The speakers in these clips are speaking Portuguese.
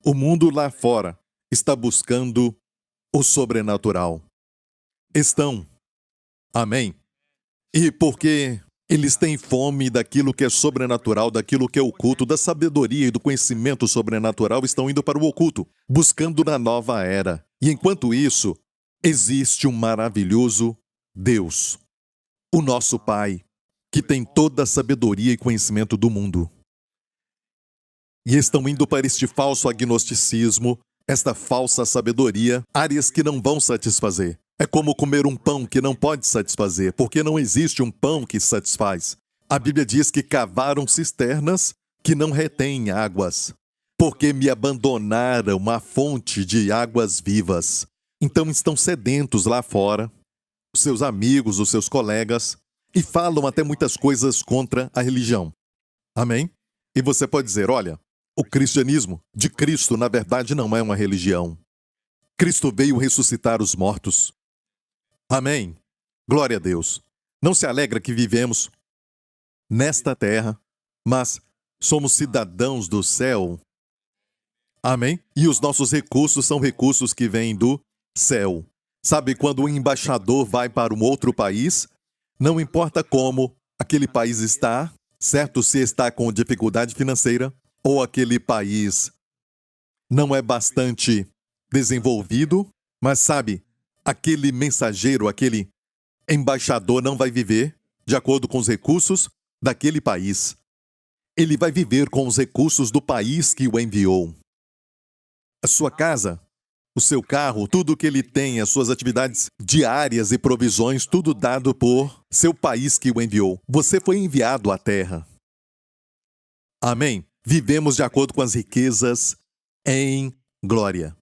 O mundo lá fora está buscando o sobrenatural. Estão. Amém? E porque eles têm fome daquilo que é sobrenatural, daquilo que é oculto, da sabedoria e do conhecimento sobrenatural, estão indo para o oculto, buscando na nova era. E enquanto isso, existe um maravilhoso Deus, o nosso Pai, que tem toda a sabedoria e conhecimento do mundo. E estão indo para este falso agnosticismo, esta falsa sabedoria, áreas que não vão satisfazer. É como comer um pão que não pode satisfazer, porque não existe um pão que satisfaz. A Bíblia diz que cavaram cisternas que não retêm águas, porque me abandonaram uma fonte de águas vivas. Então estão sedentos lá fora, os seus amigos, os seus colegas, e falam até muitas coisas contra a religião. Amém? E você pode dizer, olha, o cristianismo de Cristo, na verdade, não é uma religião. Cristo veio ressuscitar os mortos. Amém. Glória a Deus. Não se alegra que vivemos nesta terra, mas somos cidadãos do céu. Amém? E os nossos recursos são recursos que vêm do céu. Sabe, quando um embaixador vai para um outro país, não importa como aquele país está, certo? Se está com dificuldade financeira, ou aquele país não é bastante desenvolvido, mas sabe, aquele mensageiro, aquele embaixador não vai viver de acordo com os recursos daquele país. Ele vai viver com os recursos do país que o enviou. A sua casa, o seu carro, tudo que ele tem, as suas atividades diárias e provisões, tudo dado por seu país que o enviou. Você foi enviado à terra. Amém? Vivemos de acordo com as riquezas em glória.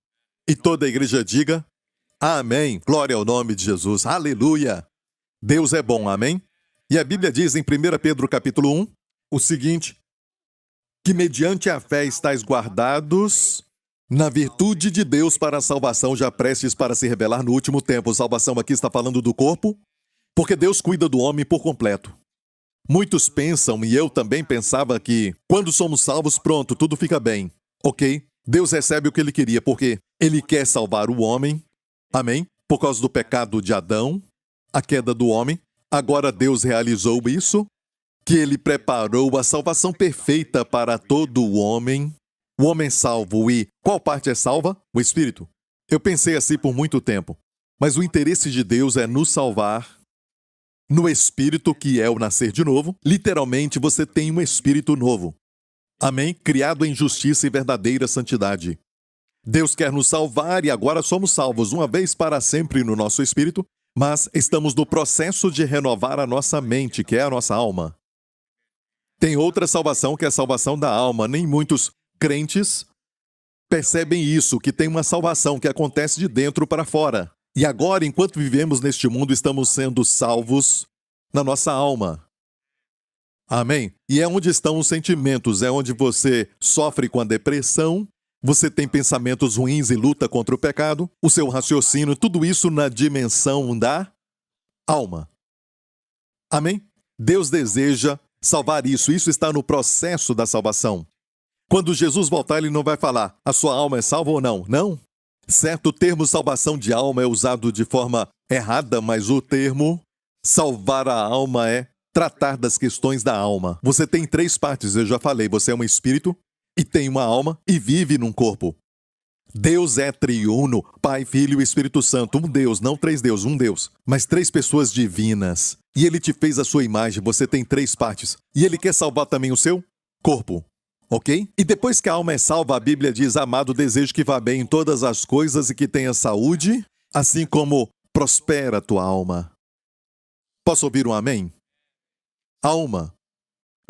E toda a igreja diga, amém. Glória ao nome de Jesus. Aleluia. Deus é bom, amém? E a Bíblia diz em 1 Pedro capítulo 1, o seguinte, que mediante a fé estáis guardados na virtude de Deus para a salvação já prestes para se revelar no último tempo. Salvação aqui está falando do corpo, porque Deus cuida do homem por completo. Muitos pensam, e eu também pensava, que quando somos salvos, pronto, tudo fica bem. Ok? Deus recebe o que Ele queria, porque Ele quer salvar o homem. Amém? Por causa do pecado de Adão, a queda do homem. Agora Deus realizou isso, que Ele preparou a salvação perfeita para todo o homem salvo. E qual parte é salva? O Espírito. Eu pensei assim por muito tempo. Mas o interesse de Deus é nos salvar no Espírito, que é o nascer de novo. Literalmente, você tem um Espírito novo. Amém? Criado em justiça e verdadeira santidade. Deus quer nos salvar e agora somos salvos uma vez para sempre no nosso Espírito, mas estamos no processo de renovar a nossa mente, que é a nossa alma. Tem outra salvação, que é a salvação da alma. Nem muitos crentes percebem isso, que tem uma salvação que acontece de dentro para fora. E agora, enquanto vivemos neste mundo, estamos sendo salvos na nossa alma. Amém? E é onde estão os sentimentos, é onde você sofre com a depressão, você tem pensamentos ruins e luta contra o pecado, o seu raciocínio, tudo isso na dimensão da alma. Amém? Deus deseja salvar isso, isso está no processo da salvação. Quando Jesus voltar, Ele não vai falar, a sua alma é salva ou não? Não. Certo, o termo salvação de alma é usado de forma errada, mas o termo salvar a alma é tratar das questões da alma. Você tem três partes, eu já falei, você é um espírito e tem uma alma e vive num corpo. Deus é triuno, Pai, Filho e Espírito Santo, um Deus, não três deuses, um Deus, mas três pessoas divinas. E Ele te fez a sua imagem, você tem três partes. E Ele quer salvar também o seu corpo. Ok? E depois que a alma é salva, a Bíblia diz, amado, desejo que vá bem em todas as coisas e que tenha saúde, assim como prospera a tua alma. Posso ouvir um amém? Alma,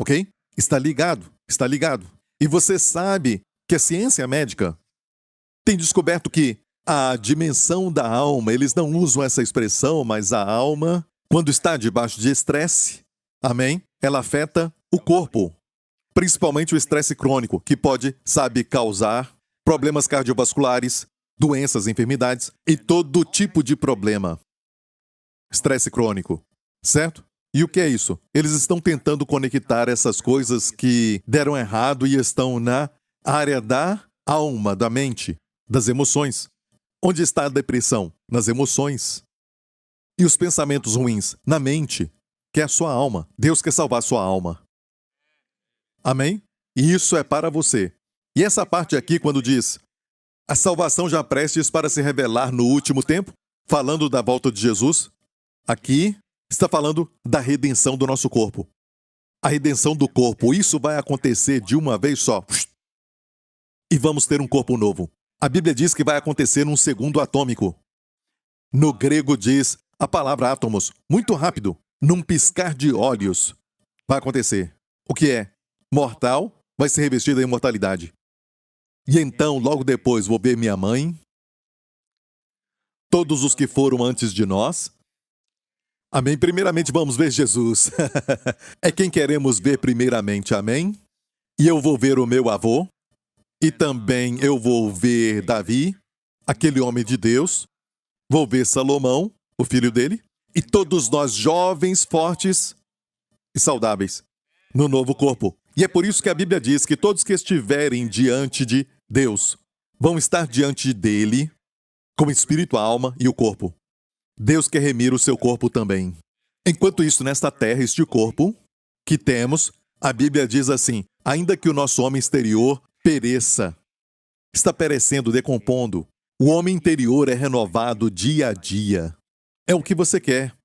ok? Está ligado, está ligado. E você sabe que a ciência médica tem descoberto que a dimensão da alma, eles não usam essa expressão, mas a alma, quando está debaixo de estresse, amém? Ela afeta o corpo. Principalmente o estresse crônico, que pode, sabe, causar problemas cardiovasculares, doenças, enfermidades e todo tipo de problema. Estresse crônico, certo? E o que é isso? Eles estão tentando conectar essas coisas que deram errado e estão na área da alma, da mente, das emoções. Onde está a depressão? Nas emoções. E os pensamentos ruins? Na mente, que é a sua alma. Deus quer salvar a sua alma. Amém? E isso é para você. E essa parte aqui, quando diz a salvação já prestes para se revelar no último tempo, falando da volta de Jesus, aqui está falando da redenção do nosso corpo. A redenção do corpo, isso vai acontecer de uma vez só. E vamos ter um corpo novo. A Bíblia diz que vai acontecer num segundo atômico. No grego diz a palavra átomos, muito rápido, num piscar de olhos. Vai acontecer. O que é? Mortal vai ser revestido da imortalidade. E então, logo depois, vou ver minha mãe, todos os que foram antes de nós. Amém? Primeiramente, vamos ver Jesus. É quem queremos ver primeiramente, amém? E eu vou ver o meu avô, e também eu vou ver Davi, aquele homem de Deus. Vou ver Salomão, o filho dele, e todos nós jovens, fortes e saudáveis, no novo corpo. E é por isso que a Bíblia diz que todos que estiverem diante de Deus vão estar diante dele com o espírito, a alma e o corpo. Deus quer remir o seu corpo também. Enquanto isso, nesta terra, este corpo que temos, a Bíblia diz assim, ainda que o nosso homem exterior pereça, está perecendo, decompondo, o homem interior é renovado dia a dia. É o que você quer.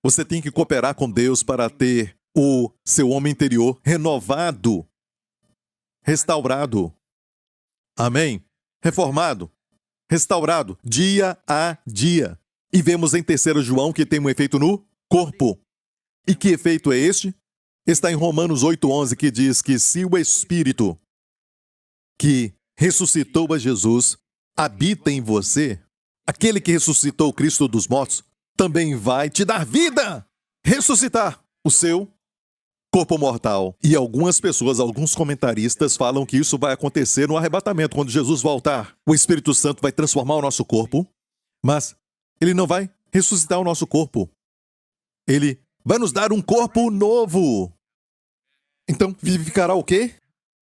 Você tem que cooperar com Deus para ter o seu homem interior renovado, restaurado. Amém? Reformado, restaurado, dia a dia. E vemos em 3 João que tem um efeito no corpo. E que efeito é este? Está em Romanos 8,11, que diz que se o Espírito que ressuscitou a Jesus habita em você, aquele que ressuscitou Cristo dos mortos também vai te dar vida, ressuscitar o seu corpo mortal. E algumas pessoas, alguns comentaristas falam que isso vai acontecer no arrebatamento, quando Jesus voltar. O Espírito Santo vai transformar o nosso corpo, mas ele não vai ressuscitar o nosso corpo. Ele vai nos dar um corpo novo. Então, vivificará o quê?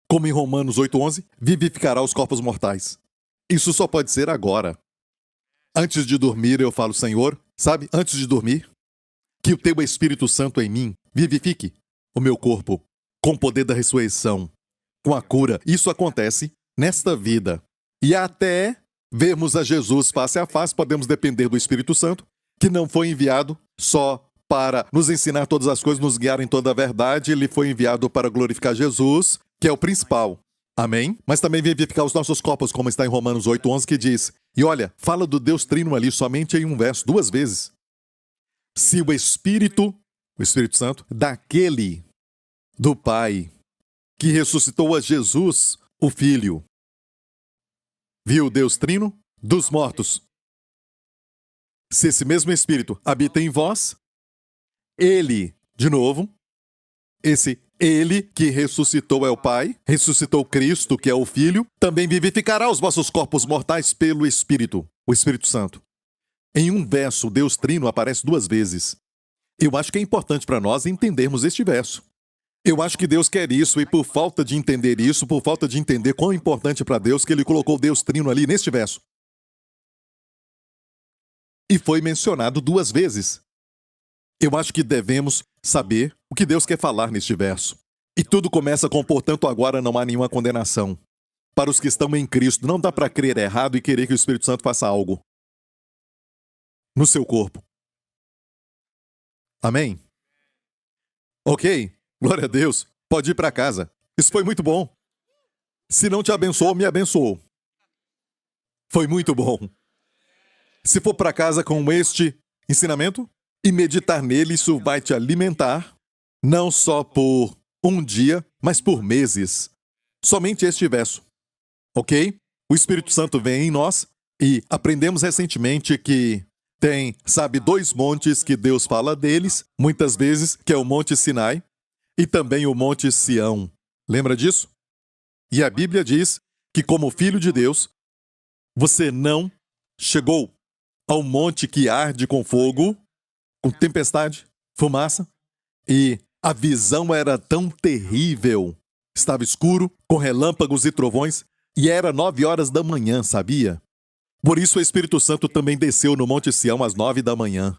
Como em Romanos 8,11, vivificará os corpos mortais. Isso só pode ser agora. Antes de dormir, eu falo, Senhor, sabe, antes de dormir, que o teu Espírito Santo em mim vivifique o meu corpo com o poder da ressurreição, com a cura. Isso acontece nesta vida. E até vermos a Jesus face a face, podemos depender do Espírito Santo, que não foi enviado só para nos ensinar todas as coisas, nos guiar em toda a verdade. Ele foi enviado para glorificar Jesus, que é o principal. Amém? Mas também vivificar os nossos corpos, como está em Romanos 8,11, que diz, e olha, fala do Deus Trino ali somente em um verso, 2 vezes. Se o Espírito Santo, daquele do Pai, que ressuscitou a Jesus, o Filho, viu o Deus Trino dos mortos. Se esse mesmo Espírito habita em vós, ele, de novo, esse ele que ressuscitou é o Pai, ressuscitou Cristo, que é o Filho, também vivificará os vossos corpos mortais pelo Espírito, o Espírito Santo. Em um verso, Deus Trino aparece 2 vezes. Eu acho que é importante para nós entendermos este verso. Eu acho que Deus quer isso, e por falta de entender isso, por falta de entender quão importante para Deus, que ele colocou Deus Trino ali neste verso. E foi mencionado 2 vezes. Eu acho que devemos saber o que Deus quer falar neste verso. E tudo começa com, portanto, agora não há nenhuma condenação. Para os que estão em Cristo, não dá para crer errado e querer que o Espírito Santo faça algo no seu corpo. Amém? Ok, glória a Deus. Pode ir para casa. Isso foi muito bom. Se não te abençoou, me abençoou. Foi muito bom. Se for para casa com este ensinamento e meditar nele, isso vai te alimentar, não só por um dia, mas por meses. Somente este verso. Ok? O Espírito Santo vem em nós e aprendemos recentemente que tem, sabe, 2 montes que Deus fala deles, muitas vezes, que é o Monte Sinai e também o Monte Sião. Lembra disso? E a Bíblia diz que, como filho de Deus, você não chegou ao monte que arde com fogo, com tempestade, fumaça, e a visão era tão terrível. Estava escuro, com relâmpagos e trovões. E era 9 horas da manhã, sabia? Por isso o Espírito Santo também desceu no Monte Sião às 9 da manhã.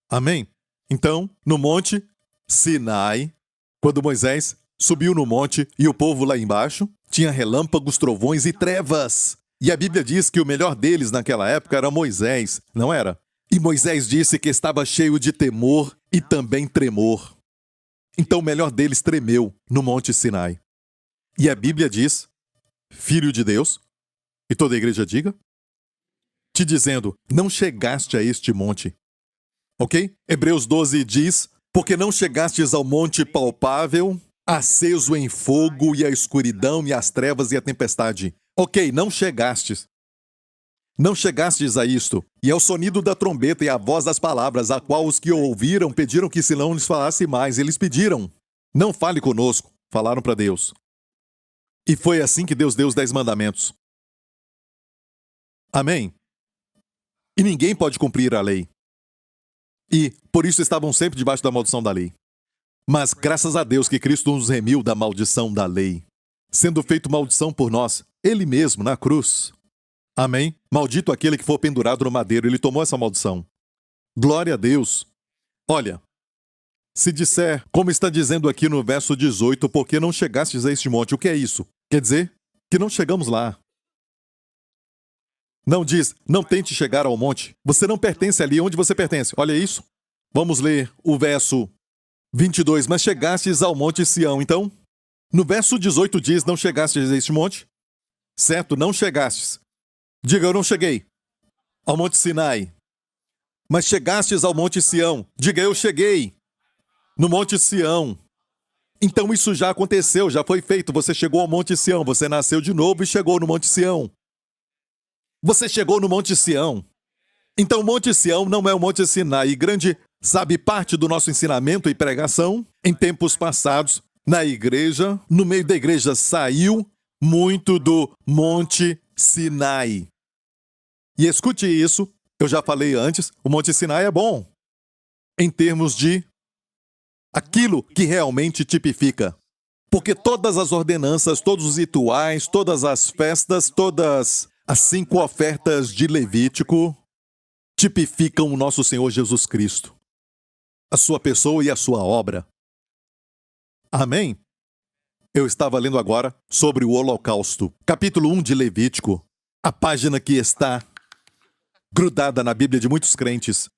Amém? Então, no Monte Sinai, quando Moisés subiu no monte e o povo lá embaixo, tinha relâmpagos, trovões e trevas. E a Bíblia diz que o melhor deles naquela época era Moisés, não era? E Moisés disse que estava cheio de temor e também tremor. Então o melhor deles tremeu no Monte Sinai. E a Bíblia diz, Filho de Deus, e toda a igreja diga, te dizendo, não chegaste a este monte. Ok? Hebreus 12 diz, porque não chegastes ao monte palpável, aceso em fogo e a escuridão e as trevas e a tempestade. Ok, não chegastes. Não chegastes a isto, e ao sonido da trombeta e à voz das palavras, a qual os que ouviram pediram que se não lhes falasse mais. Eles pediram, não fale conosco, falaram para Deus. E foi assim que Deus deu os 10 mandamentos. Amém? E ninguém pode cumprir a lei. E, por isso, estavam sempre debaixo da maldição da lei. Mas, graças a Deus que Cristo nos remiu da maldição da lei, sendo feito maldição por nós, Ele mesmo, na cruz. Amém? Maldito aquele que for pendurado no madeiro, ele tomou essa maldição. Glória a Deus. Olha, se disser, como está dizendo aqui no verso 18, porque não chegastes a este monte, o que é isso? Quer dizer que não chegamos lá. Não diz, não tente chegar ao monte. Você não pertence ali onde você pertence. Olha isso. Vamos ler o verso 22. Mas chegastes ao monte Sião. Então, no verso 18 diz, não chegastes a este monte. Certo? Não chegastes. Diga, eu não cheguei ao monte Sinai. Mas chegastes ao monte Sião. Diga, eu cheguei no monte Sião. Então isso já aconteceu, já foi feito. Você chegou ao monte Sião. Você nasceu de novo e chegou no monte Sião. Você chegou no Monte Sião. Então, o Monte Sião não é o Monte Sinai. E grande, sabe, parte do nosso ensinamento e pregação, em tempos passados, na igreja, no meio da igreja, saiu muito do Monte Sinai. E escute isso, eu já falei antes, o Monte Sinai é bom, em termos de aquilo que realmente tipifica. Porque todas as ordenanças, todos os rituais, todas as festas, todas as 5 ofertas de Levítico tipificam o nosso Senhor Jesus Cristo, a sua pessoa e a sua obra. Amém? Eu estava lendo agora sobre o Holocausto, capítulo 1 de Levítico, a página que está grudada na Bíblia de muitos crentes.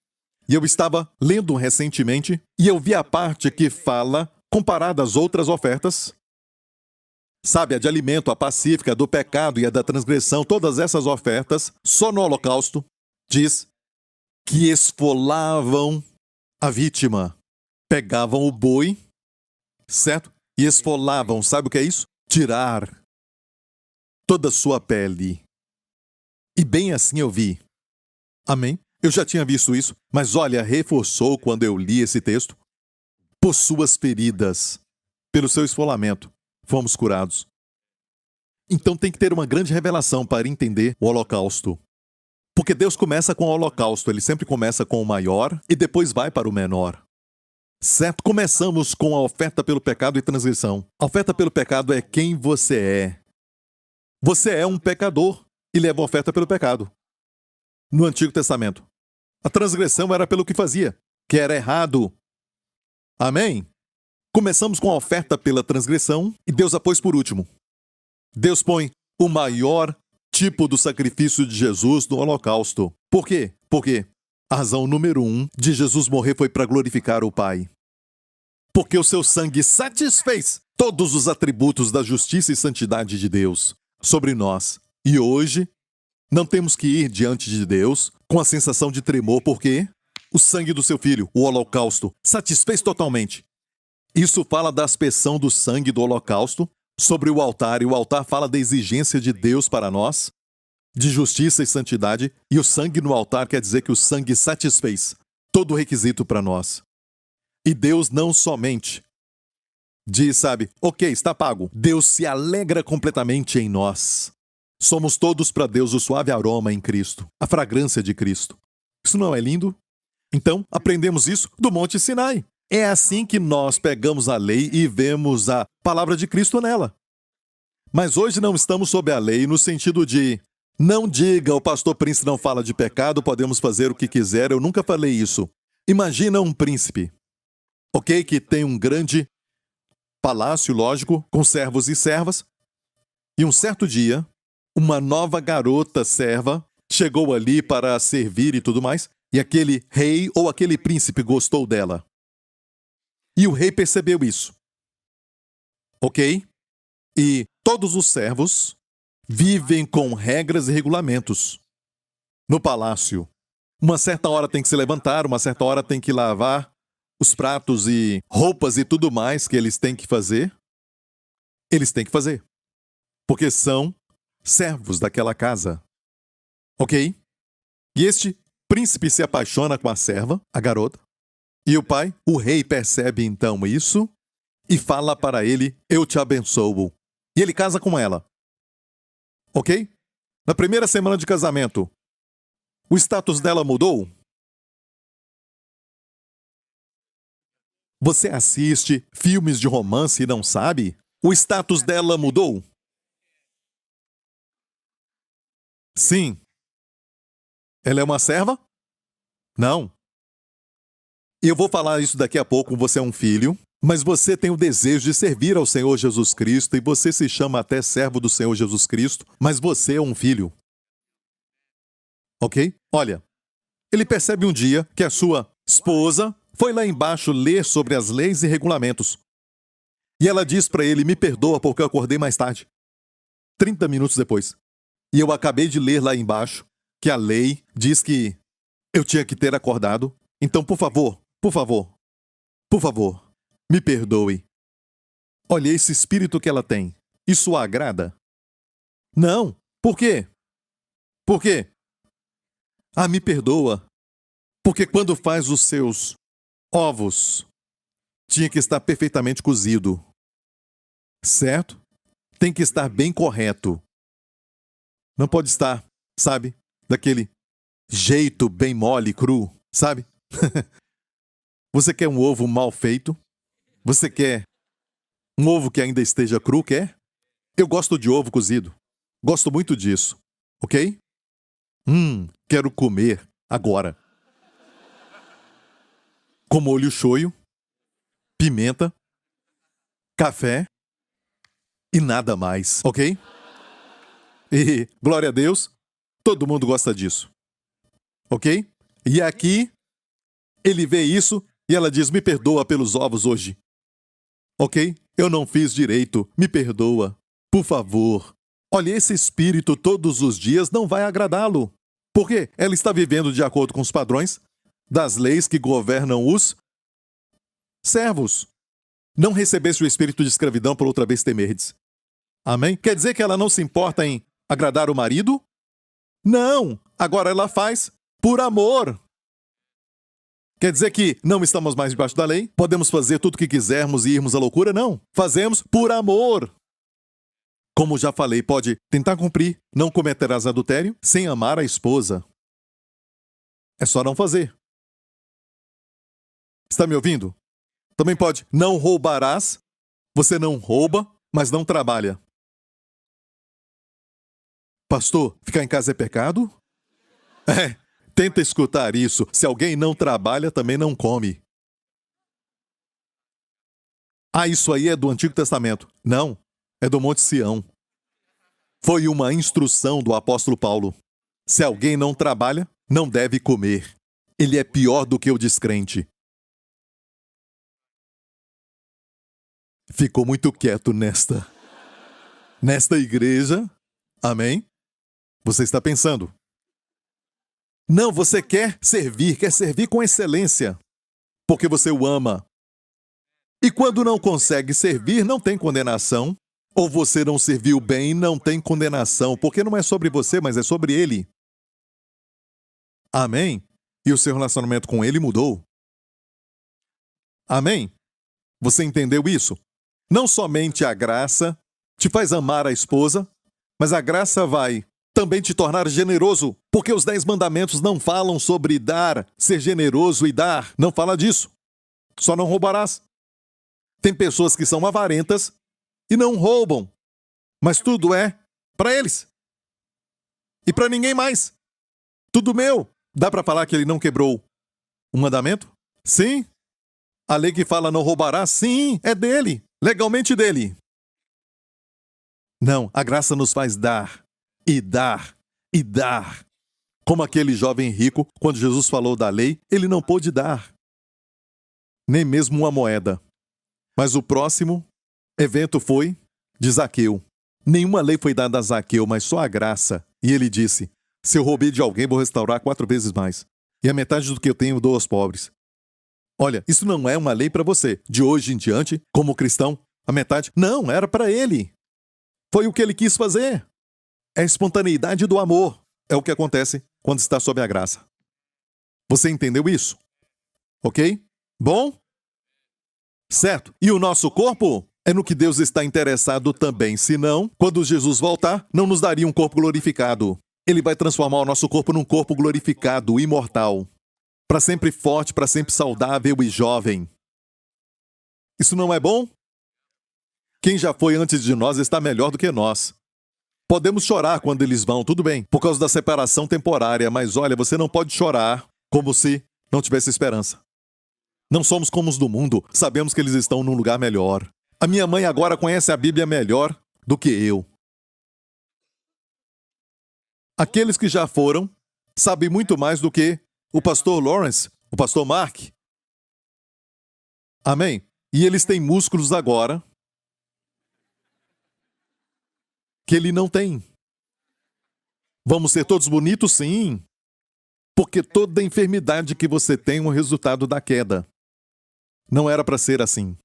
E eu estava lendo recentemente e eu vi a parte que fala, comparada às outras ofertas, sabe, a de alimento, a pacífica, do pecado e a da transgressão, todas essas ofertas, só no Holocausto, diz que esfolavam a vítima. Pegavam o boi, certo? E esfolavam, sabe o que é isso? Tirar toda a sua pele. E bem assim eu vi. Amém? Eu já tinha visto isso, mas olha, reforçou quando eu li esse texto. Por suas feridas, pelo seu esfolamento, fomos curados. Então tem que ter uma grande revelação para entender o Holocausto. Porque Deus começa com o Holocausto, ele sempre começa com o maior e depois vai para o menor. Certo? Começamos com a oferta pelo pecado e transgressão. A oferta pelo pecado é quem você é. Você é um pecador e leva a oferta pelo pecado. No Antigo Testamento. A transgressão era pelo que fazia, que era errado. Amém? Começamos com a oferta pela transgressão e Deus a pôs por último. Deus põe o maior tipo do sacrifício de Jesus no Holocausto. Por quê? Porque a razão número 1 de Jesus morrer foi para glorificar o Pai. Porque o seu sangue satisfez todos os atributos da justiça e santidade de Deus sobre nós. E hoje, não temos que ir diante de Deus com a sensação de tremor, porque o sangue do seu Filho, o Holocausto, satisfez totalmente. Isso fala da aspersão do sangue do Holocausto sobre o altar, e o altar fala da exigência de Deus para nós, de justiça e santidade, e o sangue no altar quer dizer que o sangue satisfez todo o requisito para nós. E Deus não somente diz, sabe, ok, está pago. Deus se alegra completamente em nós. Somos todos para Deus o suave aroma em Cristo, a fragrância de Cristo. Isso não é lindo? Então, aprendemos isso do Monte Sinai. É assim que nós pegamos a lei e vemos a palavra de Cristo nela. Mas hoje não estamos sob a lei no sentido de não diga, o pastor príncipe não fala de pecado, podemos fazer o que quiser, eu nunca falei isso. Imagina um príncipe, ok? Que tem um grande palácio, lógico, com servos e servas. E um certo dia, uma nova garota serva chegou ali para servir e tudo mais, e aquele rei ou aquele príncipe gostou dela. E o rei percebeu isso. Ok? E todos os servos vivem com regras e regulamentos. No palácio, uma certa hora tem que se levantar, uma certa hora tem que lavar os pratos e roupas e tudo mais que eles têm que fazer. Eles têm que fazer. Porque são servos daquela casa. Ok? E este príncipe se apaixona com a serva, a garota. E o pai, o rei, percebe então isso e fala para ele, eu te abençoo. E ele casa com ela. Ok? Na primeira semana de casamento, o status dela mudou? Você assiste filmes de romance e não sabe? O status dela mudou? Sim. Ela é uma serva? Não. E eu vou falar isso daqui a pouco, você é um filho, mas você tem o desejo de servir ao Senhor Jesus Cristo e você se chama até servo do Senhor Jesus Cristo, mas você é um filho. Ok? Olha, ele percebe um dia que a sua esposa foi lá embaixo ler sobre as leis e regulamentos. E ela diz para ele, me perdoa porque eu acordei mais tarde. 30 minutos depois. E eu acabei de ler lá embaixo que a lei diz que eu tinha que ter acordado. Então, por favor, me perdoe. Olha esse espírito que ela tem. Isso a agrada? Não. Por quê? Por quê? Ah, me perdoa. Porque quando faz os seus ovos, tinha que estar perfeitamente cozido. Certo? Tem que estar bem correto. Não pode estar, sabe, daquele jeito bem mole, cru, sabe? Você quer um ovo mal feito? Você quer um ovo que ainda esteja cru, quer? Eu gosto de ovo cozido. Gosto muito disso, ok? Quero comer agora. Com molho shoyu, pimenta, café e nada mais, ok? E, glória a Deus, todo mundo gosta disso. Ok? E aqui, ele vê isso e ela diz, me perdoa pelos ovos hoje. Ok? Eu não fiz direito, me perdoa. Por favor. Olha, esse espírito todos os dias não vai agradá-lo. Porque ela está vivendo de acordo com os padrões das leis que governam os servos. Não recebeste o espírito de escravidão por outra vez temerdes. Amém? Quer dizer que ela não se importa em agradar o marido? Não! Agora ela faz por amor. Quer dizer que não estamos mais debaixo da lei? Podemos fazer tudo o que quisermos e irmos à loucura? Não. Fazemos por amor. Como já falei, pode tentar cumprir, não cometerás adultério, sem amar a esposa. É só não fazer. Está me ouvindo? Também pode, não roubarás. Você não rouba, mas não trabalha. Pastor, ficar em casa é pecado? Tenta escutar isso. Se alguém não trabalha, também não come. Ah, isso aí é do Antigo Testamento. Não, é do Monte Sião. Foi uma instrução do apóstolo Paulo. Se alguém não trabalha, não deve comer. Ele é pior do que o descrente. Ficou muito quieto nesta igreja. Amém? Você está pensando. Não, você quer servir com excelência, porque você o ama. E quando não consegue servir, não tem condenação. Ou você não serviu bem, não tem condenação, porque não é sobre você, mas é sobre ele. Amém? E o seu relacionamento com ele mudou. Amém? Você entendeu isso? Não somente a graça te faz amar a esposa, mas a graça vai também te tornar generoso, porque os 10 mandamentos não falam sobre dar, ser generoso e dar. Não fala disso. Só não roubarás. Tem pessoas que são avarentas e não roubam. Mas tudo é para eles. E para ninguém mais. Tudo meu. Dá para falar que ele não quebrou o mandamento? Sim. A lei que fala não roubará? Sim, é dele. Legalmente dele. Não, a graça nos faz dar, e dar, e dar. Como aquele jovem rico, quando Jesus falou da lei, ele não pôde dar. Nem mesmo uma moeda. Mas o próximo evento foi de Zaqueu. Nenhuma lei foi dada a Zaqueu, mas só a graça. E ele disse, se eu roubei de alguém, vou restaurar 4 vezes mais. E a metade do que eu tenho dou aos pobres. Olha, isso não é uma lei para você. De hoje em diante, como cristão, a metade... Não, era para ele. Foi o que ele quis fazer. É a espontaneidade do amor. É o que acontece quando está sob a graça. Você entendeu isso? Ok? Bom? Certo. E o nosso corpo é no que Deus está interessado também. Senão, quando Jesus voltar, não nos daria um corpo glorificado. Ele vai transformar o nosso corpo num corpo glorificado, imortal. Para sempre forte, para sempre saudável e jovem. Isso não é bom? Quem já foi antes de nós está melhor do que nós. Podemos chorar quando eles vão, tudo bem, por causa da separação temporária, mas olha, você não pode chorar como se não tivesse esperança. Não somos como os do mundo, sabemos que eles estão num lugar melhor. A minha mãe agora conhece a Bíblia melhor do que eu. Aqueles que já foram sabem muito mais do que o pastor Lawrence, o pastor Mark. Amém? E eles têm músculos agora que ele não tem. Vamos ser todos bonitos? Sim. Porque toda enfermidade que você tem é um resultado da queda. Não era para ser assim.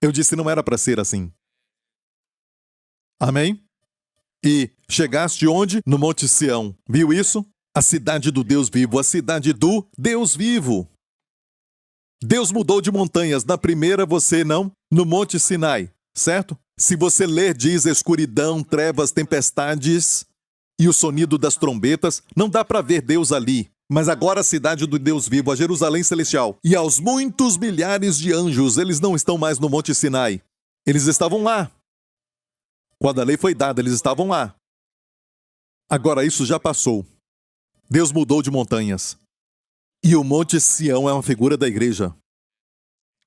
Eu disse não era para ser assim. Amém? E chegaste onde? No Monte Sião. Viu isso? A cidade do Deus vivo, a cidade do Deus vivo. Deus mudou de montanhas. Na primeira você não, no Monte Sinai, certo? Se você ler, diz escuridão, trevas, tempestades e o sonido das trombetas, não dá para ver Deus ali. Mas agora a cidade do Deus vivo, a Jerusalém celestial, e aos muitos milhares de anjos, eles não estão mais no Monte Sinai. Eles estavam lá. Quando a lei foi dada, eles estavam lá. Agora isso já passou. Deus mudou de montanhas. E o Monte Sião é uma figura da igreja.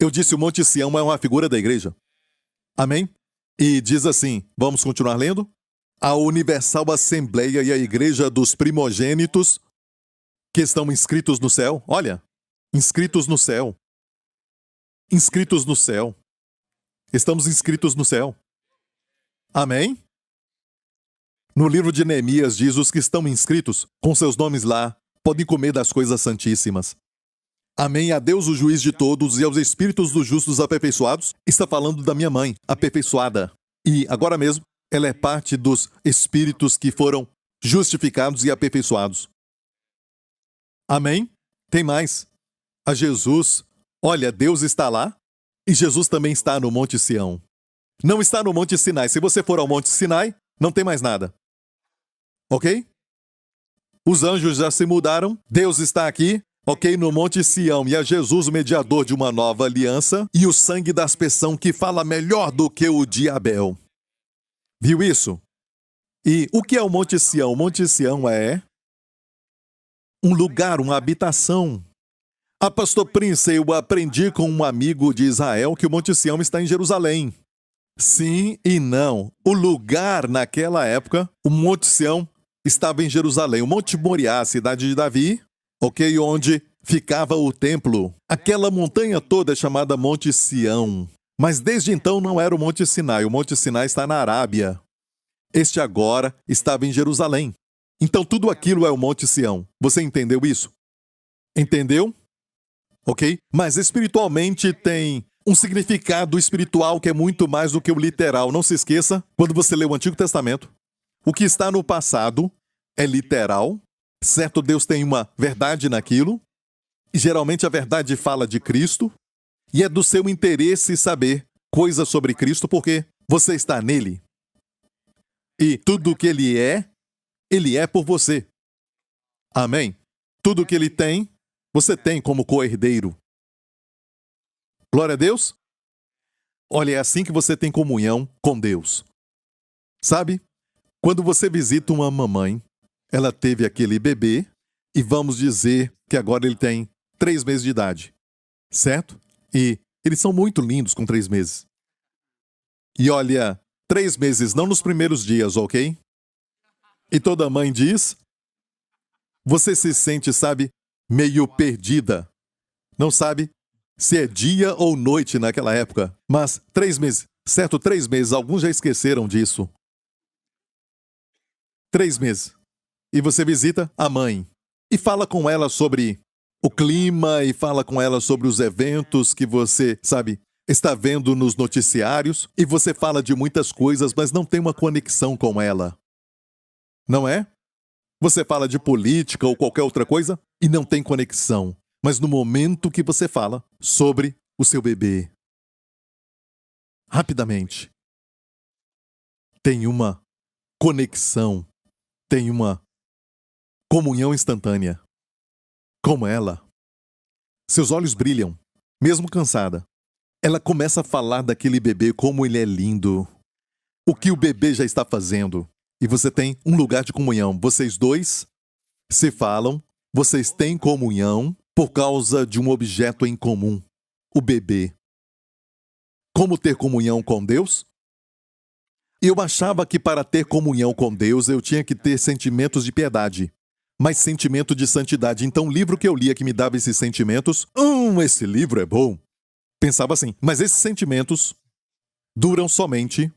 Eu disse o Monte Sião é uma figura da igreja. Amém? E diz assim, vamos continuar lendo? A Universal Assembleia e a Igreja dos Primogênitos que estão inscritos no céu. Olha, inscritos no céu. Inscritos no céu. Estamos inscritos no céu. Amém? No livro de Neemias diz, os que estão inscritos, com seus nomes lá, podem comer das coisas santíssimas. Amém. A Deus, o juiz de todos, e aos espíritos dos justos aperfeiçoados, está falando da minha mãe, aperfeiçoada. E, agora mesmo, ela é parte dos espíritos que foram justificados e aperfeiçoados. Amém? Tem mais. A Jesus, olha, Deus está lá, e Jesus também está no Monte Sião. Não está no Monte Sinai. Se você for ao Monte Sinai, não tem mais nada. Ok? Os anjos já se mudaram, Deus está aqui, ok, no Monte Sião, e a Jesus, o mediador de uma nova aliança, e o sangue da aspersão que fala melhor do que o de Abel. Viu isso? E o que é o Monte Sião? O Monte Sião é um lugar, uma habitação. Ah, pastor Prince, eu aprendi com um amigo de Israel que o Monte Sião está em Jerusalém. Sim e não. O lugar naquela época, o Monte Sião, estava em Jerusalém. O Monte Moriá, a cidade de Davi, ok, onde ficava o templo. Aquela montanha toda é chamada Monte Sião. Mas desde então não era o Monte Sinai. O Monte Sinai está na Arábia. Este agora estava em Jerusalém. Então tudo aquilo é o Monte Sião. Você entendeu isso? Entendeu? Ok? Mas espiritualmente tem um significado espiritual que é muito mais do que o literal. Não se esqueça, quando você lê o Antigo Testamento, o que está no passado é literal, certo? Deus tem uma verdade naquilo, e geralmente a verdade fala de Cristo, e é do seu interesse saber coisas sobre Cristo, porque você está nele. E tudo o que ele é por você. Amém? Tudo o que ele tem, você tem como co-herdeiro. Glória a Deus. Olha, é assim que você tem comunhão com Deus. Sabe? Quando você visita uma mamãe, ela teve aquele bebê e vamos dizer que agora ele tem 3 meses de idade, certo? E eles são muito lindos com 3 meses. E olha, 3 meses, não nos primeiros dias, ok? E toda mãe diz, você se sente, sabe, meio perdida. Não sabe se é dia ou noite naquela época. Mas 3 meses, certo? 3 meses, alguns já esqueceram disso. 3 meses. E você visita a mãe. E fala com ela sobre o clima, e fala com ela sobre os eventos que você, sabe, está vendo nos noticiários. E você fala de muitas coisas, mas não tem uma conexão com ela. Não é? Você fala de política ou qualquer outra coisa e não tem conexão. Mas no momento que você fala sobre o seu bebê, rapidamente, tem uma conexão, tem uma comunhão instantânea. Com ela, seus olhos brilham, mesmo cansada. Ela começa a falar daquele bebê, como ele é lindo, o que o bebê já está fazendo. E você tem um lugar de comunhão. Vocês dois se falam, vocês têm comunhão por causa de um objeto em comum, o bebê. Como ter comunhão com Deus? Eu achava que para ter comunhão com Deus eu tinha que ter sentimentos de piedade, mas sentimento de santidade. Então o livro que eu lia que me dava esses sentimentos, esse livro é bom. Pensava assim, mas esses sentimentos duram somente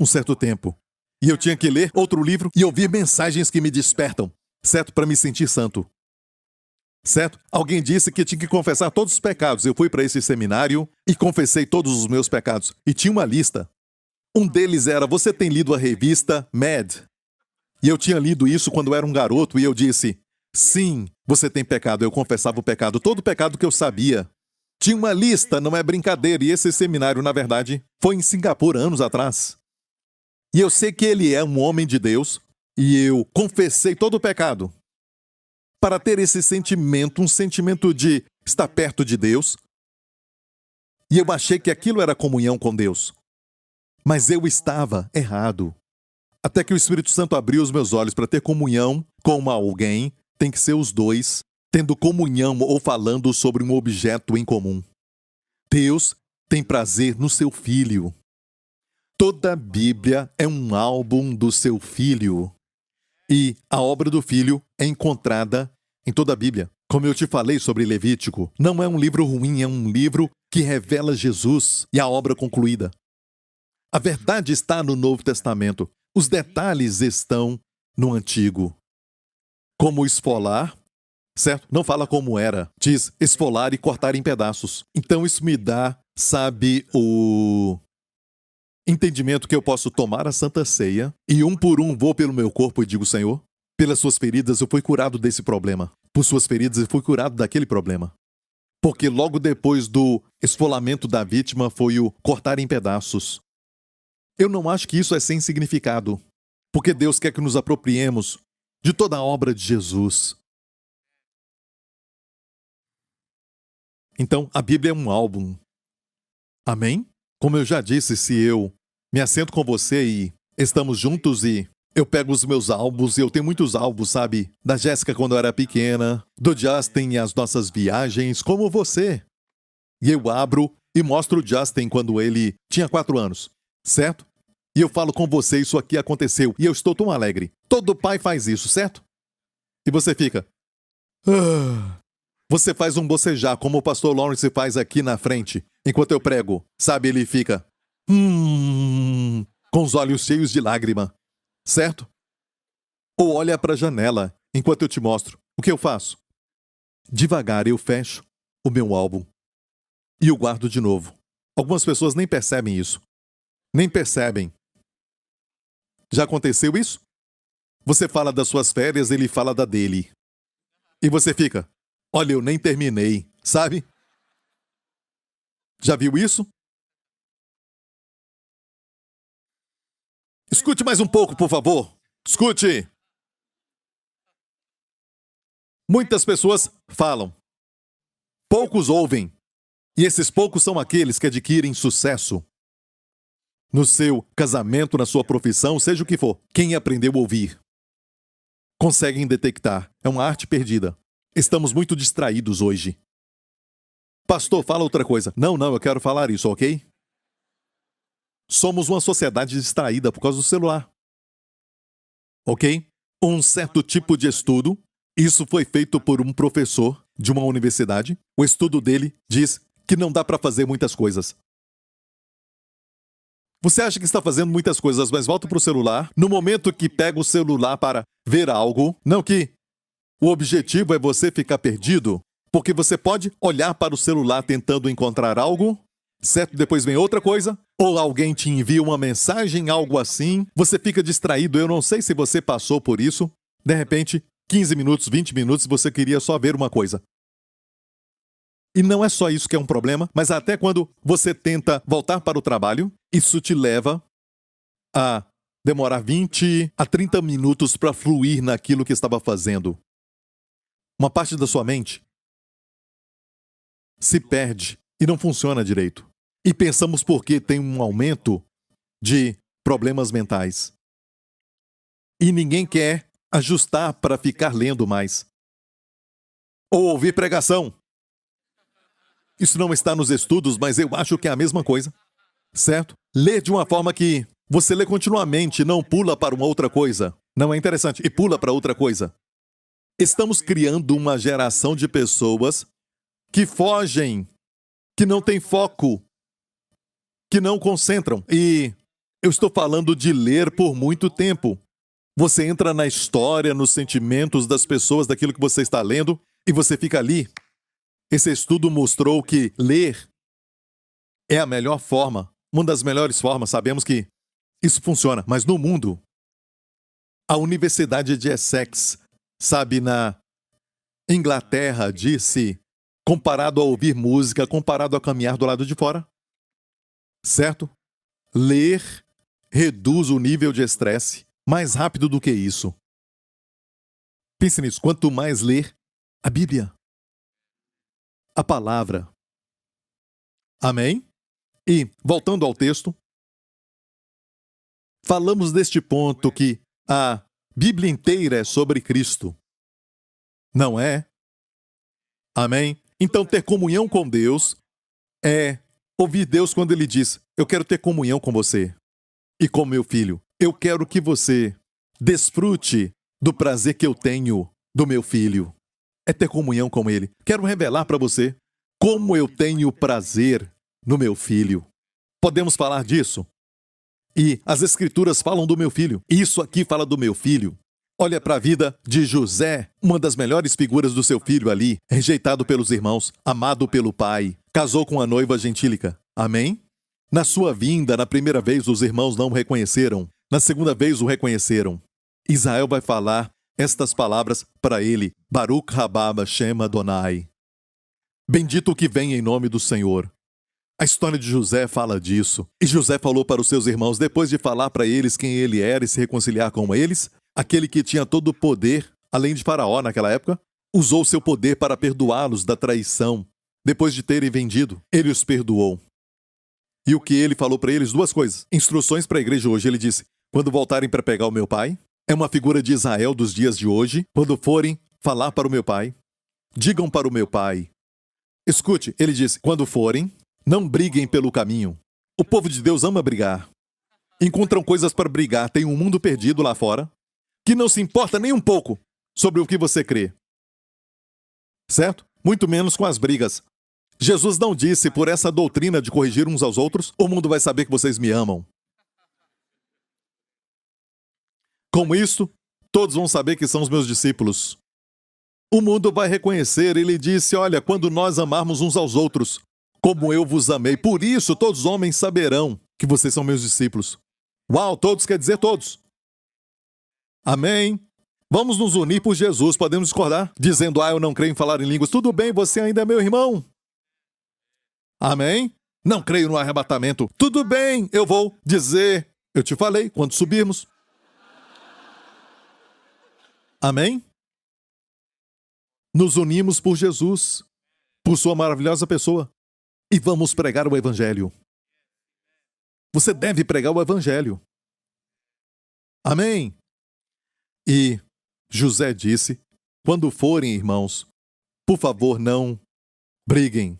um certo tempo. E eu tinha que ler outro livro e ouvir mensagens que me despertam, certo? Para me sentir santo. Certo? Alguém disse que tinha que confessar todos os pecados. Eu fui para esse seminário e confessei todos os meus pecados. E tinha uma lista. Um deles era, você tem lido a revista Mad? E eu tinha lido isso quando eu era um garoto e eu disse, sim, você tem pecado. Eu confessava o pecado, todo o pecado que eu sabia. Tinha uma lista, não é brincadeira. E esse seminário, na verdade, foi em Singapura, anos atrás. E eu sei que ele é um homem de Deus e eu confessei todo o pecado. Para ter esse sentimento, um sentimento de estar perto de Deus. E eu achei que aquilo era comunhão com Deus. Mas eu estava errado. Até que o Espírito Santo abriu os meus olhos para ter comunhão com alguém, tem que ser os dois, tendo comunhão ou falando sobre um objeto em comum. Deus tem prazer no seu filho. Toda a Bíblia é um álbum do seu filho. E a obra do filho é encontrada em toda a Bíblia. Como eu te falei sobre Levítico, não é um livro ruim, é um livro que revela Jesus e a obra concluída. A verdade está no Novo Testamento. Os detalhes estão no Antigo. Como esfolar, certo? Não fala como era. Diz esfolar e cortar em pedaços. Então isso me dá, sabe, o entendimento que eu posso tomar a Santa Ceia e um por um vou pelo meu corpo e digo, Senhor, pelas suas feridas eu fui curado desse problema. Por suas feridas eu fui curado daquele problema. Porque logo depois do esfolamento da vítima foi o cortar em pedaços. Eu não acho que isso é sem significado. Porque Deus quer que nos apropriemos de toda a obra de Jesus. Então, a Bíblia é um álbum. Amém? Como eu já disse, se eu me assento com você e estamos juntos e eu pego os meus álbuns, e eu tenho muitos álbuns, sabe? Da Jéssica quando eu era pequena, do Justin e as nossas viagens, como você. E eu abro e mostro o Justin quando ele tinha 4 anos, certo? E eu falo com você, isso aqui aconteceu, e eu estou tão alegre. Todo pai faz isso, certo? E você fica... Você faz um bocejar, como o pastor Lawrence faz aqui na frente, enquanto eu prego. Sabe, ele fica... com os olhos cheios de lágrima. Certo? Ou olha para a janela, enquanto eu te mostro. O que eu faço? Devagar eu fecho o meu álbum. E o guardo de novo. Algumas pessoas nem percebem isso. Nem percebem. Já aconteceu isso? Você fala das suas férias, ele fala da dele. E você fica... Olha, eu nem terminei, sabe? Já viu isso? Escute mais um pouco, por favor. Escute. Muitas pessoas falam. Poucos ouvem. E esses poucos são aqueles que adquirem sucesso. no seu casamento, na sua profissão, seja o que for. Quem aprendeu a ouvir conseguem detectar. É uma arte perdida. Estamos muito distraídos hoje. Pastor, fala outra coisa. Não, eu quero falar isso, ok? Somos uma sociedade distraída por causa do celular. Ok? Um certo tipo de estudo, isso foi feito por um professor de uma universidade. O estudo dele diz que não dá para fazer muitas coisas. Você acha que está fazendo muitas coisas, mas volta para o celular. No momento que pega o celular para ver algo, não que o objetivo é você ficar perdido, porque você pode olhar para o celular tentando encontrar algo, certo? Depois vem outra coisa, ou alguém te envia uma mensagem, algo assim, você fica distraído. Eu não sei se você passou por isso. De repente, 15 minutos, 20 minutos, você queria só ver uma coisa. E não é só isso que é um problema, mas até quando você tenta voltar para o trabalho, isso te leva a demorar 20 a 30 minutos para fluir naquilo que estava fazendo. Uma parte da sua mente se perde e não funciona direito. E pensamos porque tem um aumento de problemas mentais. E ninguém quer ajustar para ficar lendo mais. Ou ouvir pregação. Isso não está nos estudos, mas eu acho que é a mesma coisa. Certo? Ler de uma forma que você lê continuamente, não pula para uma outra coisa. Não é interessante? E pula para outra coisa. Estamos criando uma geração de pessoas que fogem, que não têm foco, que não concentram. E eu estou falando de ler por muito tempo. Você entra na história, nos sentimentos das pessoas, daquilo que você está lendo, e você fica ali. Esse estudo mostrou que ler é a melhor forma, uma das melhores formas. Sabemos que isso funciona, mas no mundo, a Universidade de Essex, sabe, na Inglaterra, disse, comparado a ouvir música, comparado a caminhar do lado de fora, certo? Ler reduz o nível de estresse mais rápido do que isso. Pense nisso, quanto mais ler a Bíblia, a palavra. Amém? E, voltando ao texto, falamos deste ponto que a Bíblia inteira é sobre Cristo. Não é? Amém? Então, ter comunhão com Deus é ouvir Deus quando Ele diz: eu quero ter comunhão com você e com meu filho. Eu quero que você desfrute do prazer que eu tenho do meu filho. É ter comunhão com Ele. Quero revelar para você como eu tenho prazer no meu filho. Podemos falar disso? E as Escrituras falam do meu filho. Isso aqui fala do meu filho. Olha para a vida de José, uma das melhores figuras do seu filho ali, rejeitado pelos irmãos, amado pelo pai, casou com a noiva gentílica. Amém? Na sua vinda, na primeira vez, os irmãos não o reconheceram. Na segunda vez, o reconheceram. Israel vai falar estas palavras para ele: Baruch Rababa Shem Adonai. Bendito o que vem em nome do Senhor. A história de José fala disso. E José falou para os seus irmãos, depois de falar para eles quem ele era e se reconciliar com eles, aquele que tinha todo o poder, além de Faraó naquela época, usou seu poder para perdoá-los da traição. Depois de terem vendido, ele os perdoou. E o que ele falou para eles? Duas coisas. Instruções para a igreja hoje. Ele disse: quando voltarem para pegar o meu pai, é uma figura de Israel dos dias de hoje. Quando forem falar para o meu pai, digam para o meu pai. Escute, ele disse: quando forem, não briguem pelo caminho. O povo de Deus ama brigar. Encontram coisas para brigar. Tem um mundo perdido lá fora que não se importa nem um pouco sobre o que você crê. Certo? Muito menos com as brigas. Jesus não disse: por essa doutrina de corrigir uns aos outros, o mundo vai saber que vocês me amam. Com isso, todos vão saber que são os meus discípulos. O mundo vai reconhecer. Ele disse: olha, quando nós amarmos uns aos outros, como eu vos amei, por isso todos os homens saberão que vocês são meus discípulos. Uau, todos quer dizer todos. Amém? Vamos nos unir por Jesus. Podemos discordar, dizendo: eu não creio em falar em línguas. Tudo bem, você ainda é meu irmão. Amém? Não creio no arrebatamento. Tudo bem, eu vou dizer: eu te falei quando subirmos. Amém? Nos unimos por Jesus, por sua maravilhosa pessoa, e vamos pregar o Evangelho. Você deve pregar o evangelho. Amém? E José disse, quando forem, irmãos, por favor, não briguem.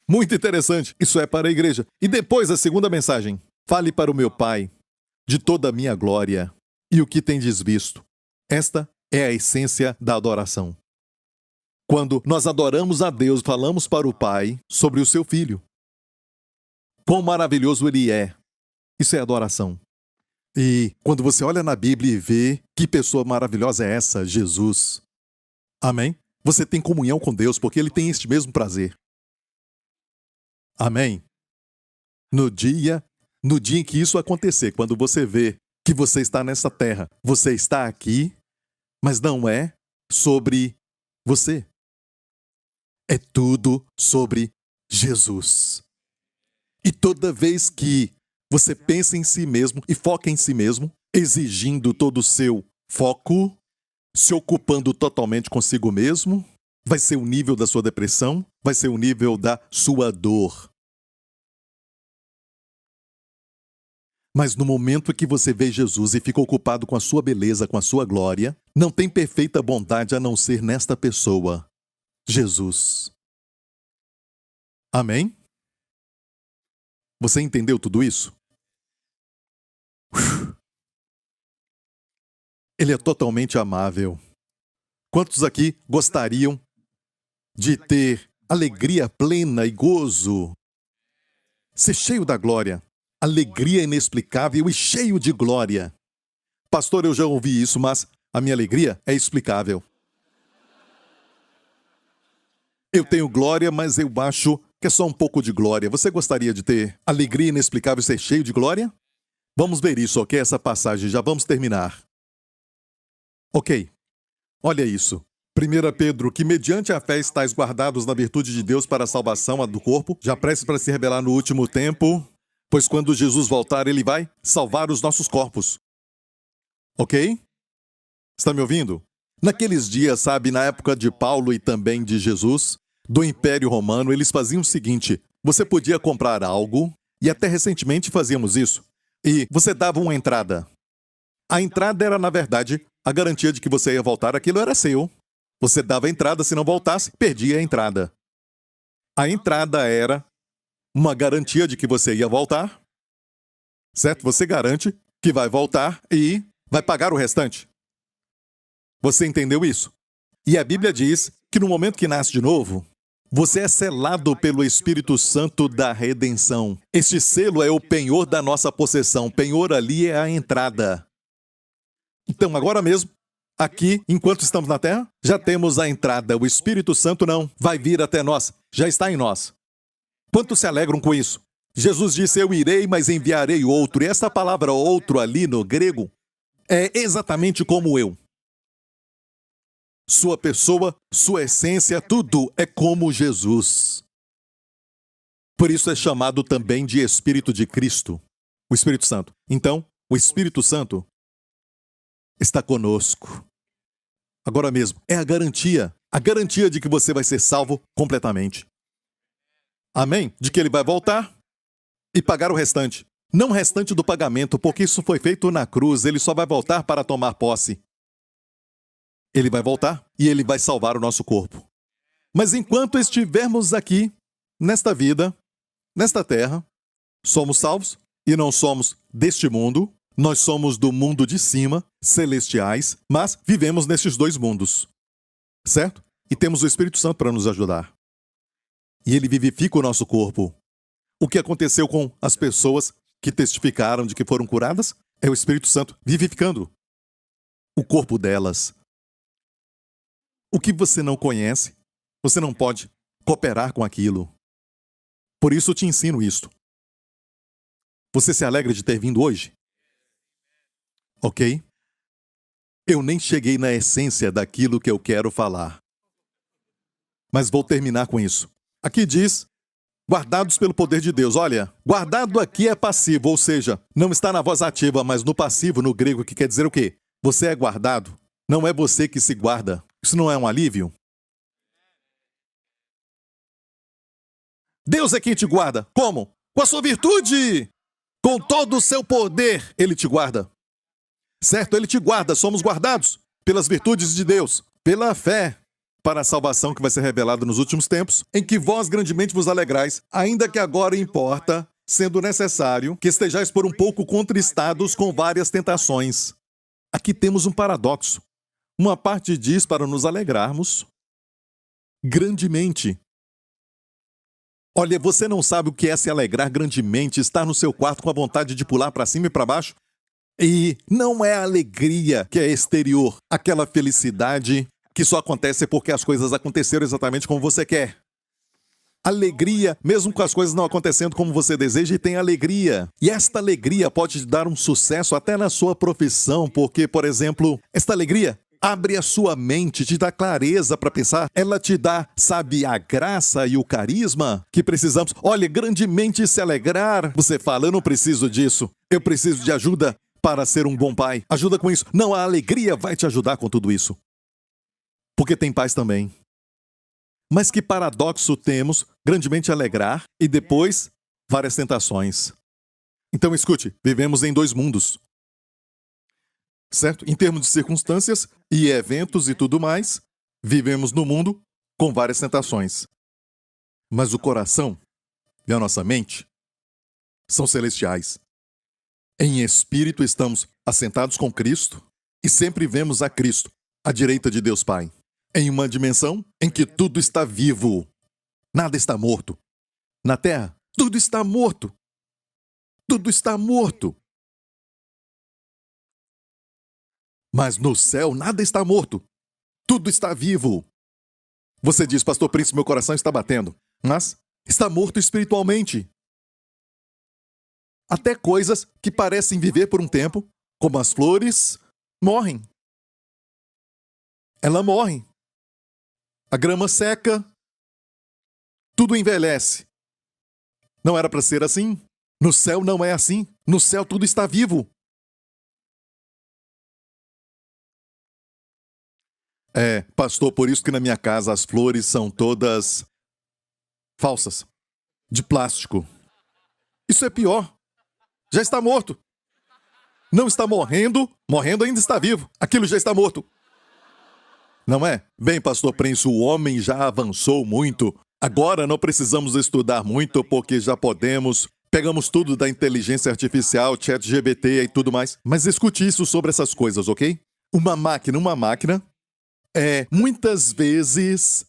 Muito interessante, isso é para a igreja. E depois a segunda mensagem. Fale para o meu Pai de toda a minha glória e o que tendes visto. Esta é a essência da adoração. Quando nós adoramos a Deus, falamos para o Pai sobre o seu Filho. Quão maravilhoso Ele é. Isso é adoração. E quando você olha na Bíblia e vê que pessoa maravilhosa é essa, Jesus. Amém? Você tem comunhão com Deus porque Ele tem este mesmo prazer. Amém? No dia em que isso acontecer, quando você vê que você está nessa terra, você está aqui, mas não é sobre você. É tudo sobre Jesus. E toda vez que você pensa em si mesmo e foca em si mesmo, exigindo todo o seu foco, se ocupando totalmente consigo mesmo, vai ser o nível da sua depressão, vai ser o nível da sua dor. Mas no momento em que você vê Jesus e fica ocupado com a sua beleza, com a sua glória, não tem perfeita bondade a não ser nesta pessoa, Jesus. Amém? Você entendeu tudo isso? Ele é totalmente amável. Quantos aqui gostariam de ter alegria plena e gozo? Ser cheio da glória. Alegria inexplicável e cheio de glória. Pastor, eu já ouvi isso, mas a minha alegria é explicável. Eu tenho glória, mas eu acho que é só um pouco de glória. Você gostaria de ter alegria inexplicável e ser cheio de glória? Vamos ver isso, ok? Essa passagem, já vamos terminar. Ok, olha isso. 1 Pedro, que mediante a fé estáis guardados na virtude de Deus para a salvação do corpo, já prestes para se revelar no último tempo, pois quando Jesus voltar, Ele vai salvar os nossos corpos. Ok? Está me ouvindo? Naqueles dias, sabe, na época de Paulo e também de Jesus, do Império Romano, eles faziam o seguinte: você podia comprar algo, e até recentemente fazíamos isso, e você dava uma entrada. A entrada era, na verdade, a garantia de que você ia voltar, aquilo era seu. Você dava a entrada, se não voltasse, perdia a entrada. A entrada era uma garantia de que você ia voltar, certo? Você garante que vai voltar e vai pagar o restante. Você entendeu isso? E a Bíblia diz que no momento que nasce de novo, você é selado pelo Espírito Santo da redenção. Este selo é o penhor da nossa possessão. Penhor ali é a entrada. Então, agora mesmo, aqui, enquanto estamos na terra, já temos a entrada. O Espírito Santo não vai vir até nós, já está em nós. Quantos se alegram com isso? Jesus disse, eu irei, mas enviarei outro. E essa palavra outro ali no grego é exatamente como eu. Sua pessoa, sua essência, tudo é como Jesus. Por isso é chamado também de Espírito de Cristo, o Espírito Santo. Então, o Espírito Santo está conosco. Agora mesmo, é a garantia de que você vai ser salvo completamente. Amém? De que Ele vai voltar e pagar o restante. Não o restante do pagamento, porque isso foi feito na cruz, Ele só vai voltar para tomar posse. Ele vai voltar e Ele vai salvar o nosso corpo. Mas enquanto estivermos aqui, nesta vida, nesta terra, somos salvos e não somos deste mundo. Nós somos do mundo de cima, celestiais, mas vivemos nestes dois mundos. Certo? E temos o Espírito Santo para nos ajudar. E ele vivifica o nosso corpo. O que aconteceu com as pessoas que testificaram de que foram curadas é o Espírito Santo vivificando o corpo delas. O que você não conhece, você não pode cooperar com aquilo. Por isso eu te ensino isto. Você se alegra de ter vindo hoje? Ok? Eu nem cheguei na essência daquilo que eu quero falar. Mas vou terminar com isso. Aqui diz, guardados pelo poder de Deus. Olha, guardado aqui é passivo, ou seja, não está na voz ativa, mas no passivo, no grego, que quer dizer o quê? Você é guardado. Não é você que se guarda. Isso não é um alívio? Deus é quem te guarda. Como? Com a sua virtude. Com todo o seu poder, Ele te guarda. Certo? Ele te guarda, somos guardados pelas virtudes de Deus, pela fé, para a salvação que vai ser revelada nos últimos tempos, em que vós grandemente vos alegrais, ainda que agora importa, sendo necessário, que estejais por um pouco contristados com várias tentações. Aqui temos um paradoxo. Uma parte diz para nos alegrarmos grandemente. Olha, você não sabe o que é se alegrar grandemente, estar no seu quarto com a vontade de pular para cima e para baixo? E não é a alegria que é exterior, aquela felicidade que só acontece porque as coisas aconteceram exatamente como você quer. Alegria, mesmo com as coisas não acontecendo como você deseja, e tem alegria. E esta alegria pode te dar um sucesso até na sua profissão, porque, por exemplo, esta alegria abre a sua mente, te dá clareza para pensar, ela te dá, sabe, a graça e o carisma que precisamos. Olha, grandemente se alegrar. Você fala, eu não preciso disso, eu preciso de ajuda para ser um bom pai. Ajuda com isso. Não, a alegria vai te ajudar com tudo isso. Porque tem paz também. Mas que paradoxo temos, grandemente alegrar e depois várias tentações. Então escute, vivemos em dois mundos. Certo? Em termos de circunstâncias e eventos e tudo mais, vivemos no mundo com várias tentações. Mas o coração e a nossa mente são celestiais. Em espírito estamos assentados com Cristo e sempre vemos a Cristo, à direita de Deus Pai, em uma dimensão em que tudo está vivo, nada está morto. Na terra, tudo está morto. Tudo está morto. Mas no céu, nada está morto. Tudo está vivo. Você diz, Pastor Príncipe, meu coração está batendo. Mas está morto espiritualmente. Até coisas que parecem viver por um tempo, como as flores, morrem. Ela morre. A grama seca. Tudo envelhece. Não era para ser assim. No céu não é assim. No céu tudo está vivo. Pastor, por isso que na minha casa as flores são todas falsas, de plástico. Isso é pior. Já está morto. Não está morrendo, morrendo ainda está vivo. Aquilo já está morto. Não é? Bem, Pastor Prince, o homem já avançou muito. Agora não precisamos estudar muito porque já pegamos tudo da inteligência artificial, ChatGPT e tudo mais. Mas escute isso sobre essas coisas, ok? Uma máquina muitas vezes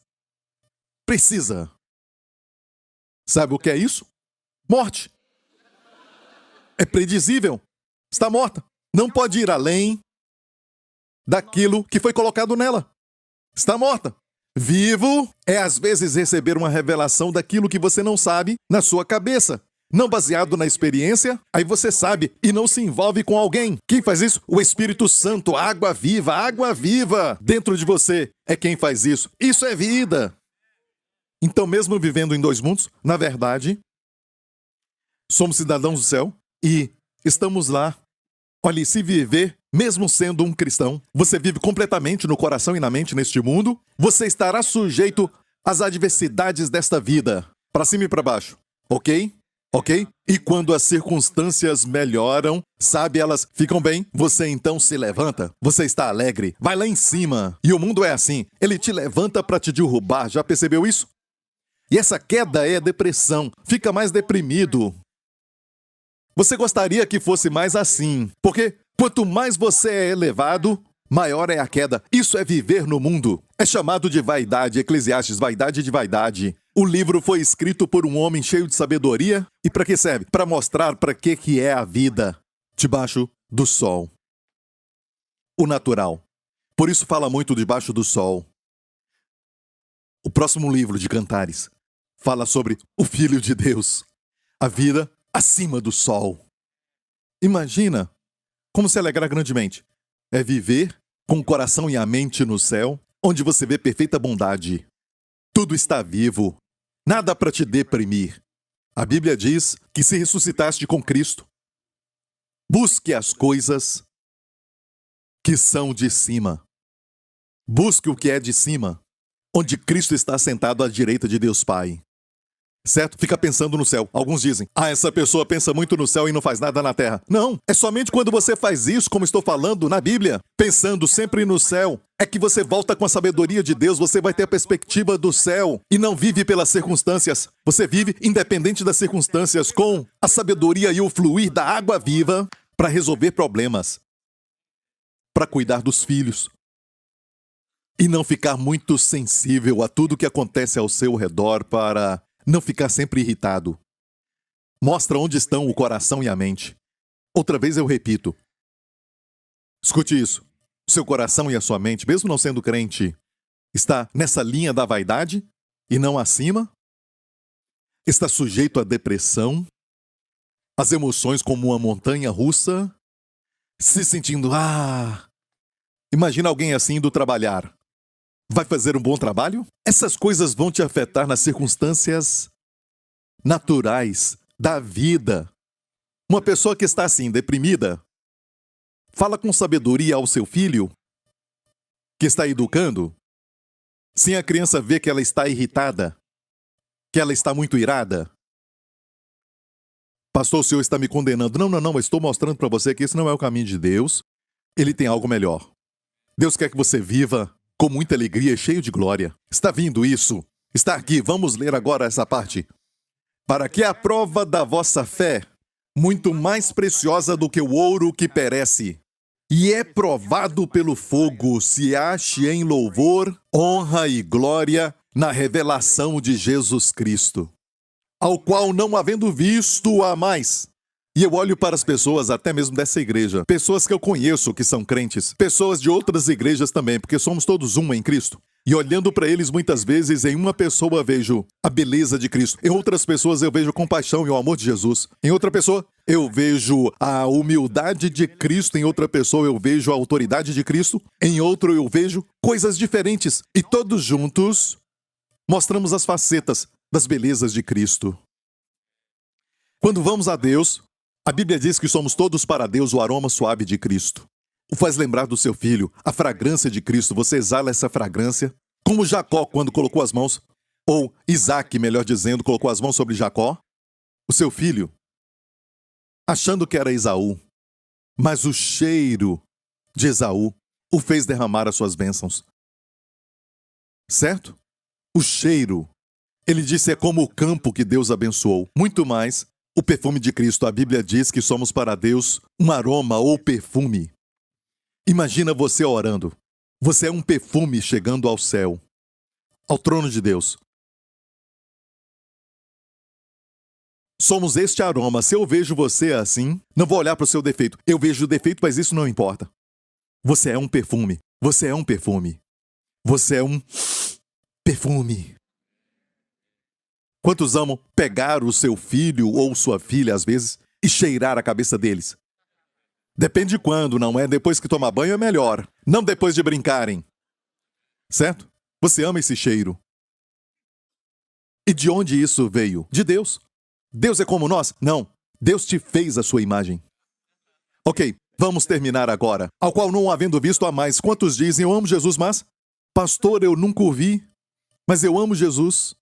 precisa. Sabe o que é isso? Morte. É predizível. Está morta. Não pode ir além daquilo que foi colocado nela. Está morta. Vivo é às vezes receber uma revelação daquilo que você não sabe na sua cabeça. Não baseado na experiência, aí você sabe e não se envolve com alguém. Quem faz isso? O Espírito Santo, água viva dentro de você é quem faz isso. Isso é vida. Então, mesmo vivendo em dois mundos, na verdade, somos cidadãos do céu e estamos lá. Olha, se viver, mesmo sendo um cristão, você vive completamente no coração e na mente neste mundo, você estará sujeito às adversidades desta vida, para cima e para baixo, ok? Ok? E quando as circunstâncias melhoram, sabe, elas ficam bem, você então se levanta, você está alegre, vai lá em cima. E o mundo é assim, ele te levanta para te derrubar, já percebeu isso? E essa queda é depressão, fica mais deprimido. Você gostaria que fosse mais assim, porque quanto mais você é elevado, maior é a queda. Isso é viver no mundo. É chamado de vaidade, Eclesiastes, vaidade de vaidade. O livro foi escrito por um homem cheio de sabedoria. E para que serve? Para mostrar para que é a vida debaixo do sol. O natural. Por isso fala muito debaixo do sol. O próximo livro de Cantares fala sobre o Filho de Deus. A vida acima do sol. Imagina como se alegrar grandemente. É viver com o coração e a mente no céu, onde você vê perfeita bondade. Tudo está vivo. Nada para te deprimir. A Bíblia diz que se ressuscitaste com Cristo, busque as coisas que são de cima. Busque o que é de cima, onde Cristo está sentado à direita de Deus Pai. certo? Fica pensando no céu. Alguns dizem, essa pessoa pensa muito no céu e não faz nada na terra. Não, é somente quando você faz isso, como estou falando na Bíblia, pensando sempre no céu, é que você volta com a sabedoria de Deus, você vai ter a perspectiva do céu e não vive pelas circunstâncias. Você vive independente das circunstâncias com a sabedoria e o fluir da água viva para resolver problemas, para cuidar dos filhos e não ficar muito sensível a tudo que acontece ao seu redor, para não ficar sempre irritado. Mostra onde estão o coração e a mente. Outra vez eu repito. Escute isso. O seu coração e a sua mente, mesmo não sendo crente, está nessa linha da vaidade e não acima? Está sujeito à depressão, às emoções como uma montanha russa, se sentindo, imagina alguém assim indo trabalhar. Vai fazer um bom trabalho? Essas coisas vão te afetar nas circunstâncias naturais da vida. Uma pessoa que está assim, deprimida, fala com sabedoria ao seu filho, que está educando, sem a criança ver que ela está irritada, que ela está muito irada. Pastor, o senhor está me condenando. Não, eu estou mostrando para você que esse não é o caminho de Deus. Ele tem algo melhor. Deus quer que você viva com muita alegria e cheio de glória. Está vindo isso? Está aqui. Vamos ler agora essa parte. Para que a prova da vossa fé, muito mais preciosa do que o ouro que perece, e é provado pelo fogo, se ache em louvor, honra e glória na revelação de Jesus Cristo, ao qual não havendo visto há mais. E eu olho para as pessoas, até mesmo dessa igreja, pessoas que eu conheço que são crentes, pessoas de outras igrejas também, porque somos todos um em Cristo. E olhando para eles, muitas vezes, em uma pessoa vejo a beleza de Cristo. Em outras pessoas eu vejo a compaixão e o amor de Jesus. Em outra pessoa eu vejo a humildade de Cristo. Em outra pessoa eu vejo a autoridade de Cristo. Em outro eu vejo coisas diferentes. E todos juntos mostramos as facetas das belezas de Cristo. Quando vamos a Deus, a Bíblia diz que somos todos para Deus o aroma suave de Cristo. O faz lembrar do seu filho, a fragrância de Cristo. Você exala essa fragrância, como Jacó quando colocou as mãos, ou Isaac, melhor dizendo, colocou as mãos sobre Jacó, o seu filho, achando que era Esaú, mas o cheiro de Esaú o fez derramar as suas bênçãos. Certo? O cheiro, ele disse, é como o campo que Deus abençoou. Muito mais, o perfume de Cristo. A Bíblia diz que somos para Deus um aroma ou perfume. Imagina você orando. Você é um perfume chegando ao céu, ao trono de Deus. Somos este aroma. Se eu vejo você assim, não vou olhar para o seu defeito. Eu vejo o defeito, mas isso não importa. Você é um perfume. Você é um perfume. Você é um perfume. Quantos amam pegar o seu filho ou sua filha, às vezes, e cheirar a cabeça deles? Depende de quando, não é? Depois que tomar banho é melhor. Não depois de brincarem. Certo? Você ama esse cheiro. E de onde isso veio? De Deus. Deus é como nós? Não. Deus te fez a sua imagem. Ok, vamos terminar agora. Ao qual não havendo visto há mais. Quantos dizem, eu amo Jesus, mas... Pastor, eu nunca o vi, mas eu amo Jesus.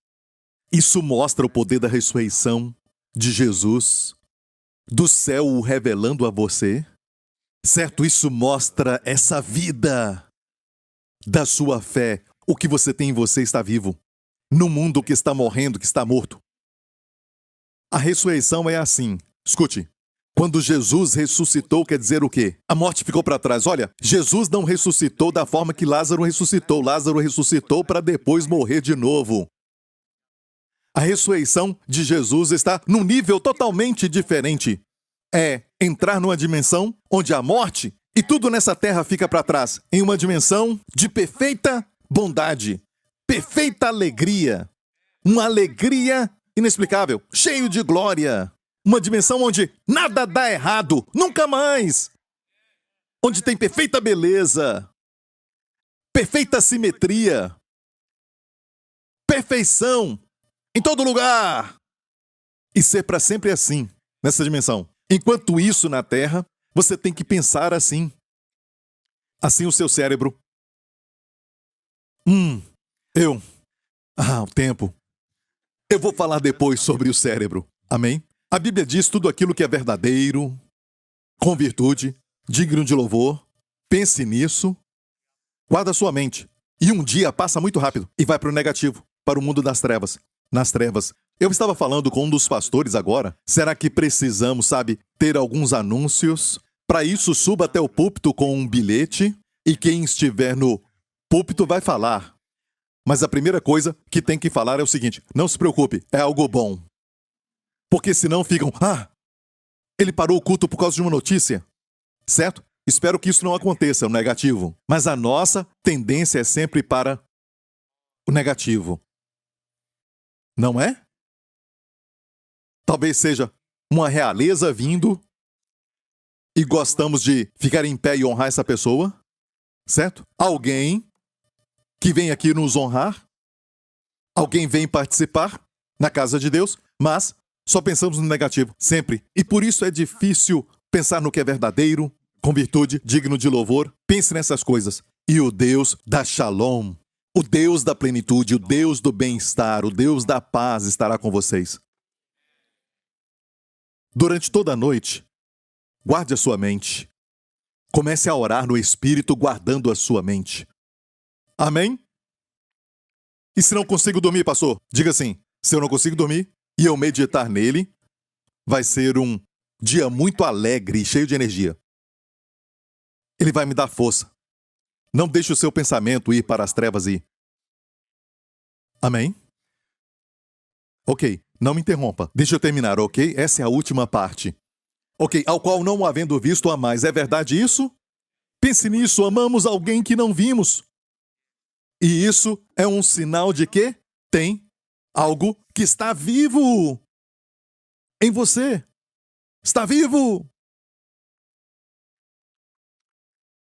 Isso mostra o poder da ressurreição de Jesus, do céu o revelando a você. Certo? Isso mostra essa vida da sua fé. O que você tem em você está vivo. No mundo que está morrendo, que está morto. A ressurreição é assim. Escute. Quando Jesus ressuscitou, quer dizer o quê? A morte ficou para trás. Olha, Jesus não ressuscitou da forma que Lázaro ressuscitou. Lázaro ressuscitou para depois morrer de novo. A ressurreição de Jesus está num nível totalmente diferente. É entrar numa dimensão onde a morte e tudo nessa terra fica para trás. Em uma dimensão de perfeita bondade, perfeita alegria. Uma alegria inexplicável, cheio de glória. Uma dimensão onde nada dá errado, nunca mais. Onde tem perfeita beleza, perfeita simetria, perfeição em todo lugar. E ser para sempre assim, nessa dimensão. Enquanto isso na Terra, você tem que pensar assim. Assim o seu cérebro. O tempo. Eu vou falar depois sobre o cérebro. Amém? A Bíblia diz tudo aquilo que é verdadeiro, com virtude, digno de louvor. Pense nisso. Guarda sua mente. E um dia passa muito rápido e vai para o negativo, para o mundo das trevas. Nas trevas. Eu estava falando com um dos pastores agora. Será que precisamos, ter alguns anúncios? Para isso, suba até o púlpito com um bilhete e quem estiver no púlpito vai falar. Mas a primeira coisa que tem que falar é o seguinte: não se preocupe, é algo bom. Porque senão ficam, ele parou o culto por causa de uma notícia. Certo? Espero que isso não aconteça, o negativo. Mas a nossa tendência é sempre para o negativo. Não é? Talvez seja uma realeza vindo e gostamos de ficar em pé e honrar essa pessoa. Certo? Alguém que vem aqui nos honrar. Alguém vem participar na casa de Deus, mas só pensamos no negativo, sempre. E por isso é difícil pensar no que é verdadeiro, com virtude, digno de louvor. Pense nessas coisas. E o Deus da Shalom, o Deus da plenitude, o Deus do bem-estar, o Deus da paz estará com vocês. Durante toda a noite, guarde a sua mente. Comece a orar no Espírito, guardando a sua mente. Amém? E se não consigo dormir, pastor? Diga assim: se eu não consigo dormir e eu meditar nele, vai ser um dia muito alegre e cheio de energia. Ele vai me dar força. Não deixe o seu pensamento ir para as trevas e... Amém? Ok, não me interrompa. Deixa eu terminar, ok? Essa é a última parte. Ok, ao qual não havendo visto a mais. É verdade isso? Pense nisso, amamos alguém que não vimos. E isso é um sinal de que tem algo que está vivo em você. Está vivo.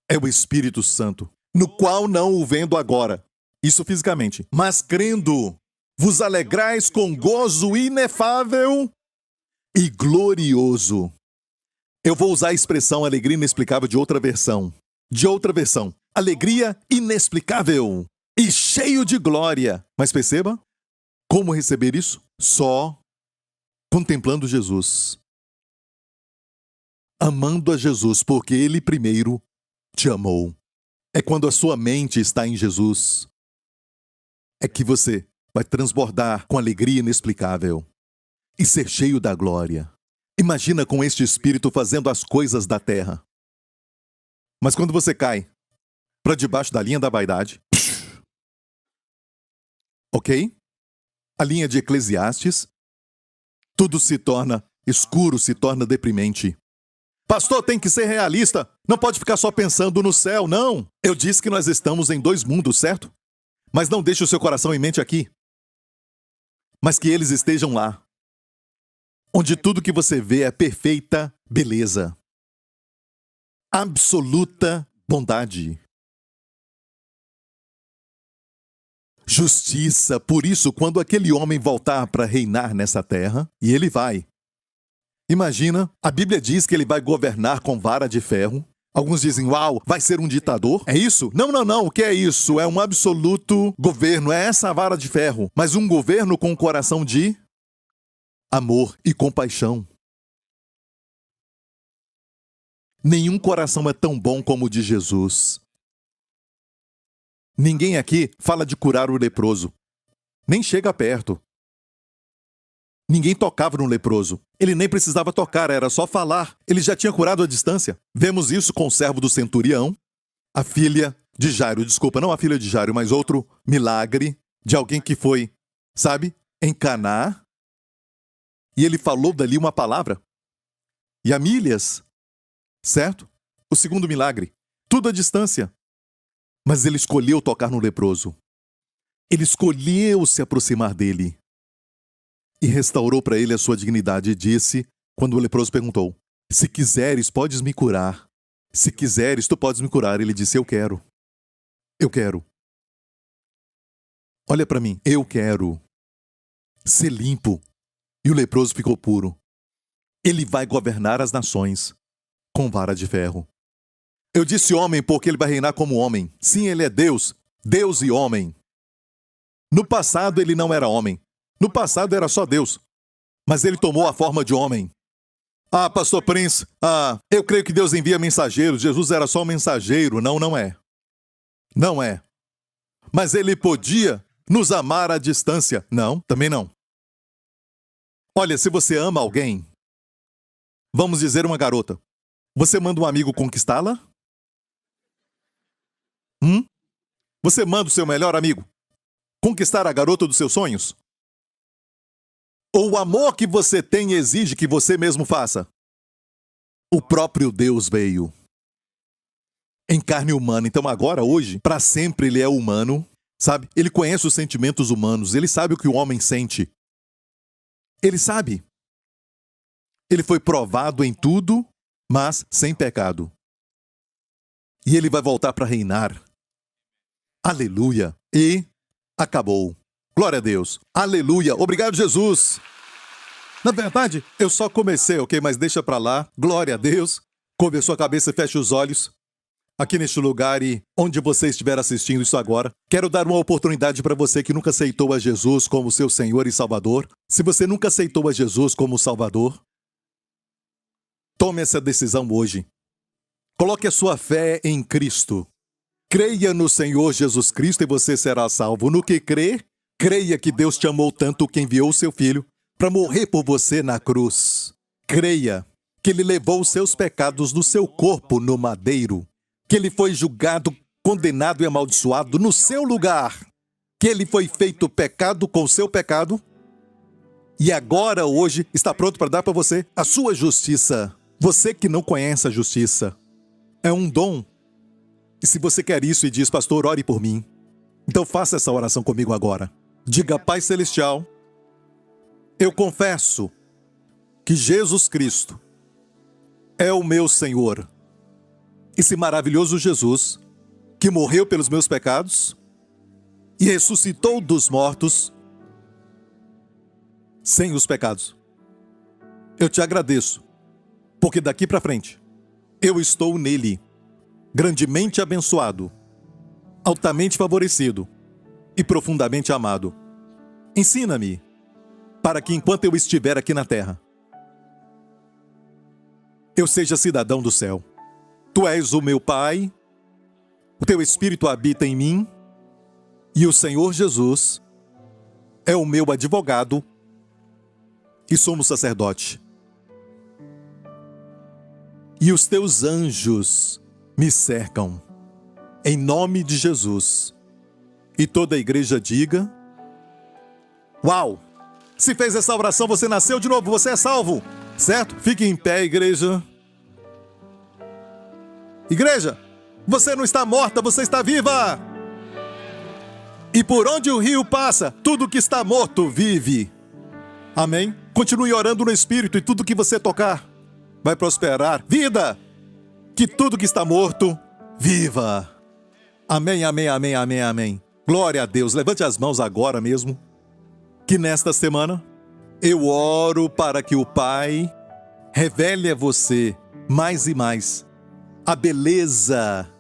É o Espírito Santo, no qual não o vendo agora, isso fisicamente, mas crendo, vos alegrais com gozo inefável e glorioso. Eu vou usar a expressão alegria inexplicável de outra versão. Alegria inexplicável e cheio de glória. Mas perceba, como receber isso? Só contemplando Jesus. Amando a Jesus, porque Ele primeiro te amou. É quando a sua mente está em Jesus. É que você vai transbordar com alegria inexplicável e ser cheio da glória. Imagina com este Espírito fazendo as coisas da terra. Mas quando você cai para debaixo da linha da vaidade, ok? A linha de Eclesiastes, tudo se torna escuro, se torna deprimente. Pastor, tem que ser realista. Não pode ficar só pensando no céu, não. Eu disse que nós estamos em 2 mundos, certo? Mas não deixe o seu coração e mente aqui. Mas que eles estejam lá. Onde tudo que você vê é perfeita beleza. Absoluta bondade. Justiça. Por isso, quando aquele homem voltar para reinar nessa terra, e ele vai. Imagina, a Bíblia diz que ele vai governar com vara de ferro. Alguns dizem, uau, vai ser um ditador? É isso? Não. O que é isso? É um absoluto governo. É essa vara de ferro. Mas um governo com um coração de amor e compaixão. Nenhum coração é tão bom como o de Jesus. Ninguém aqui fala de curar o leproso. Nem chega perto. Ninguém tocava no leproso. Ele nem precisava tocar, era só falar. Ele já tinha curado à distância. Vemos isso com o servo do centurião, a filha de Jairo. Desculpa, não a filha de Jairo, mas outro milagre de alguém que foi, em Caná. E ele falou dali uma palavra. E a milhas, certo? O segundo milagre. Tudo à distância. Mas ele escolheu tocar no leproso. Ele escolheu se aproximar dele. E restaurou para ele a sua dignidade e disse, quando o leproso perguntou, se quiseres, podes me curar. Se quiseres, tu podes me curar. Ele disse, eu quero. Eu quero. Olha para mim, eu quero ser limpo. E o leproso ficou puro. Ele vai governar as nações com vara de ferro. Eu disse homem porque ele vai reinar como homem. Sim, ele é Deus, Deus e homem. No passado ele não era homem. No passado era só Deus, mas ele tomou a forma de homem. Ah, pastor Prince, eu creio que Deus envia mensageiros. Jesus era só um mensageiro. Não, não é. Não é. Mas ele podia nos amar à distância. Não, também não. Olha, se você ama alguém, vamos dizer uma garota, você manda um amigo conquistá-la? Você manda o seu melhor amigo conquistar a garota dos seus sonhos? Ou o amor que você tem exige que você mesmo faça? O próprio Deus veio em carne humana. Então agora, hoje, para sempre ele é humano, sabe? Ele conhece os sentimentos humanos, ele sabe o que o homem sente. Ele sabe. Ele foi provado em tudo, mas sem pecado. E ele vai voltar para reinar. Aleluia. E acabou. Glória a Deus. Aleluia. Obrigado, Jesus. Na verdade, eu só comecei, ok? Mas deixa pra lá. Glória a Deus. Curve a sua cabeça e feche os olhos. Aqui neste lugar e onde você estiver assistindo isso agora, quero dar uma oportunidade para você que nunca aceitou a Jesus como seu Senhor e Salvador. Se você nunca aceitou a Jesus como Salvador, tome essa decisão hoje. Coloque a sua fé em Cristo. Creia no Senhor Jesus Cristo e você será salvo. No que crê, creia que Deus te amou tanto que enviou o seu Filho para morrer por você na cruz. Creia que Ele levou os seus pecados no seu corpo no madeiro, que Ele foi julgado, condenado e amaldiçoado no seu lugar, que Ele foi feito pecado com o seu pecado e agora, hoje, está pronto para dar para você a sua justiça. Você que não conhece a justiça, é um dom. E se você quer isso e diz, pastor, ore por mim, então faça essa oração comigo agora. Diga, Pai Celestial, eu confesso que Jesus Cristo é o meu Senhor. Esse maravilhoso Jesus que morreu pelos meus pecados e ressuscitou dos mortos sem os pecados. Eu te agradeço, porque daqui para frente eu estou nele, grandemente abençoado, altamente favorecido e profundamente amado. Ensina-me, para que enquanto eu estiver aqui na terra, eu seja cidadão do céu. Tu és o meu Pai, o teu Espírito habita em mim, e o Senhor Jesus é o meu advogado e sumo sacerdote. E os teus anjos me cercam, em nome de Jesus. E toda a igreja diga, uau! Se fez essa oração, você nasceu de novo, você é salvo, certo? Fique em pé, igreja. Igreja, você não está morta, você está viva. E por onde o rio passa, tudo que está morto vive. Amém? Continue orando no Espírito e tudo que você tocar vai prosperar. Vida! Que tudo que está morto, viva. Amém, amém, amém, amém, amém. Glória a Deus. Levante as mãos agora mesmo. Que nesta semana eu oro para que o Pai revele a você mais e mais a beleza,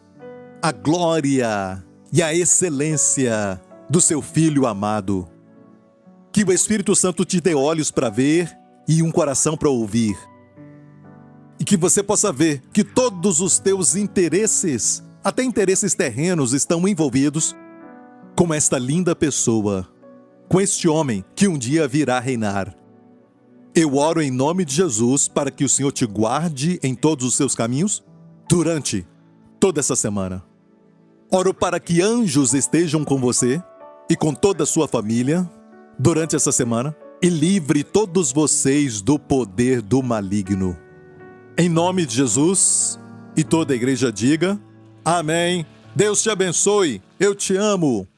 a glória e a excelência do seu Filho amado. Que o Espírito Santo te dê olhos para ver e um coração para ouvir. E que você possa ver que todos os teus interesses, até interesses terrenos, estão envolvidos com esta linda pessoa, com este homem que um dia virá reinar. Eu oro em nome de Jesus para que o Senhor te guarde em todos os seus caminhos durante toda essa semana. Oro para que anjos estejam com você e com toda a sua família durante essa semana e livre todos vocês do poder do maligno. Em nome de Jesus, e toda a igreja diga, amém. Deus te abençoe, eu te amo.